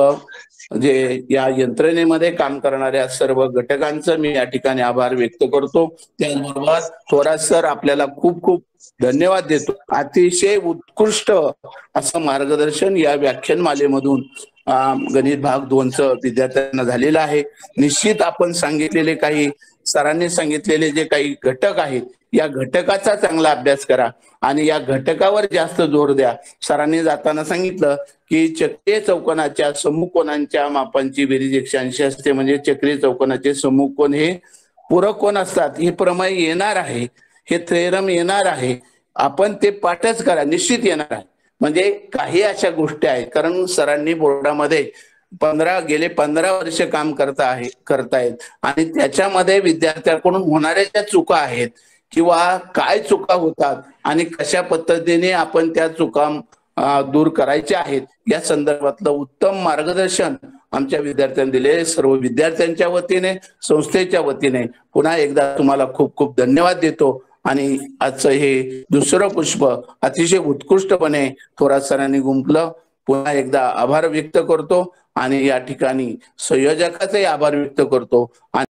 जे या यंत्रणेमध्ये काम करणाऱ्या सर्व घटकांचं मी या ठिकाणी आभार व्यक्त करतो. त्याचबरोबर थोरात सर आपल्याला खूप खूप धन्यवाद देतो. अतिशय उत्कृष्ट असं मार्गदर्शन या व्याख्यानमालेमधून गणित भाग 2चं विद्यार्थ्यांना झालेलं आहे. निश्चित आपण सांगितलेले काही, सरांनी सांगितलेले जे काही घटक आहेत, या घटकाचा चांगला अभ्यास करा आणि या घटकावर जास्त जोर द्या. सरांनी जाताना सांगितलं की चक्रीय चौकोनाच्या समकोनांच्या मापांची बेरीज 180 असते, म्हणजे चक्रीय चौकोनाचे समकोन हे पूरक कोण असतात. हे प्रमेय येणार आहे, हे थेरम येणार आहे, आपण ते पाठच करा, निश्चित येणार आहे. म्हणजे काही अशा गोष्टी आहेत, कारण सरांनी बोर्डामध्ये गेले 15 वर्ष काम करतायत आणि त्याच्यामध्ये विद्यार्थ्यांकडून होणाऱ्या ज्या चुका आहेत किंवा काय चुका होतात आणि कशा पद्धतीने आपण त्या चुका दूर करायच्या आहेत या संदर्भातलं उत्तम मार्गदर्शन आमच्या विद्यार्थ्यांनी दिले. सर्व विद्यार्थ्यांच्या वतीने, संस्थेच्या वतीने पुन्हा एकदा तुम्हाला खूप खूप धन्यवाद देतो आणि आजचं हे दुसरं पुष्प अतिशय उत्कृष्टपणे थोरात सरांनी गुंफलं. पुन्हा एकदा आभार व्यक्त करतो आणि या ठिकाणी संयोजकाचे आभार व्यक्त करतो.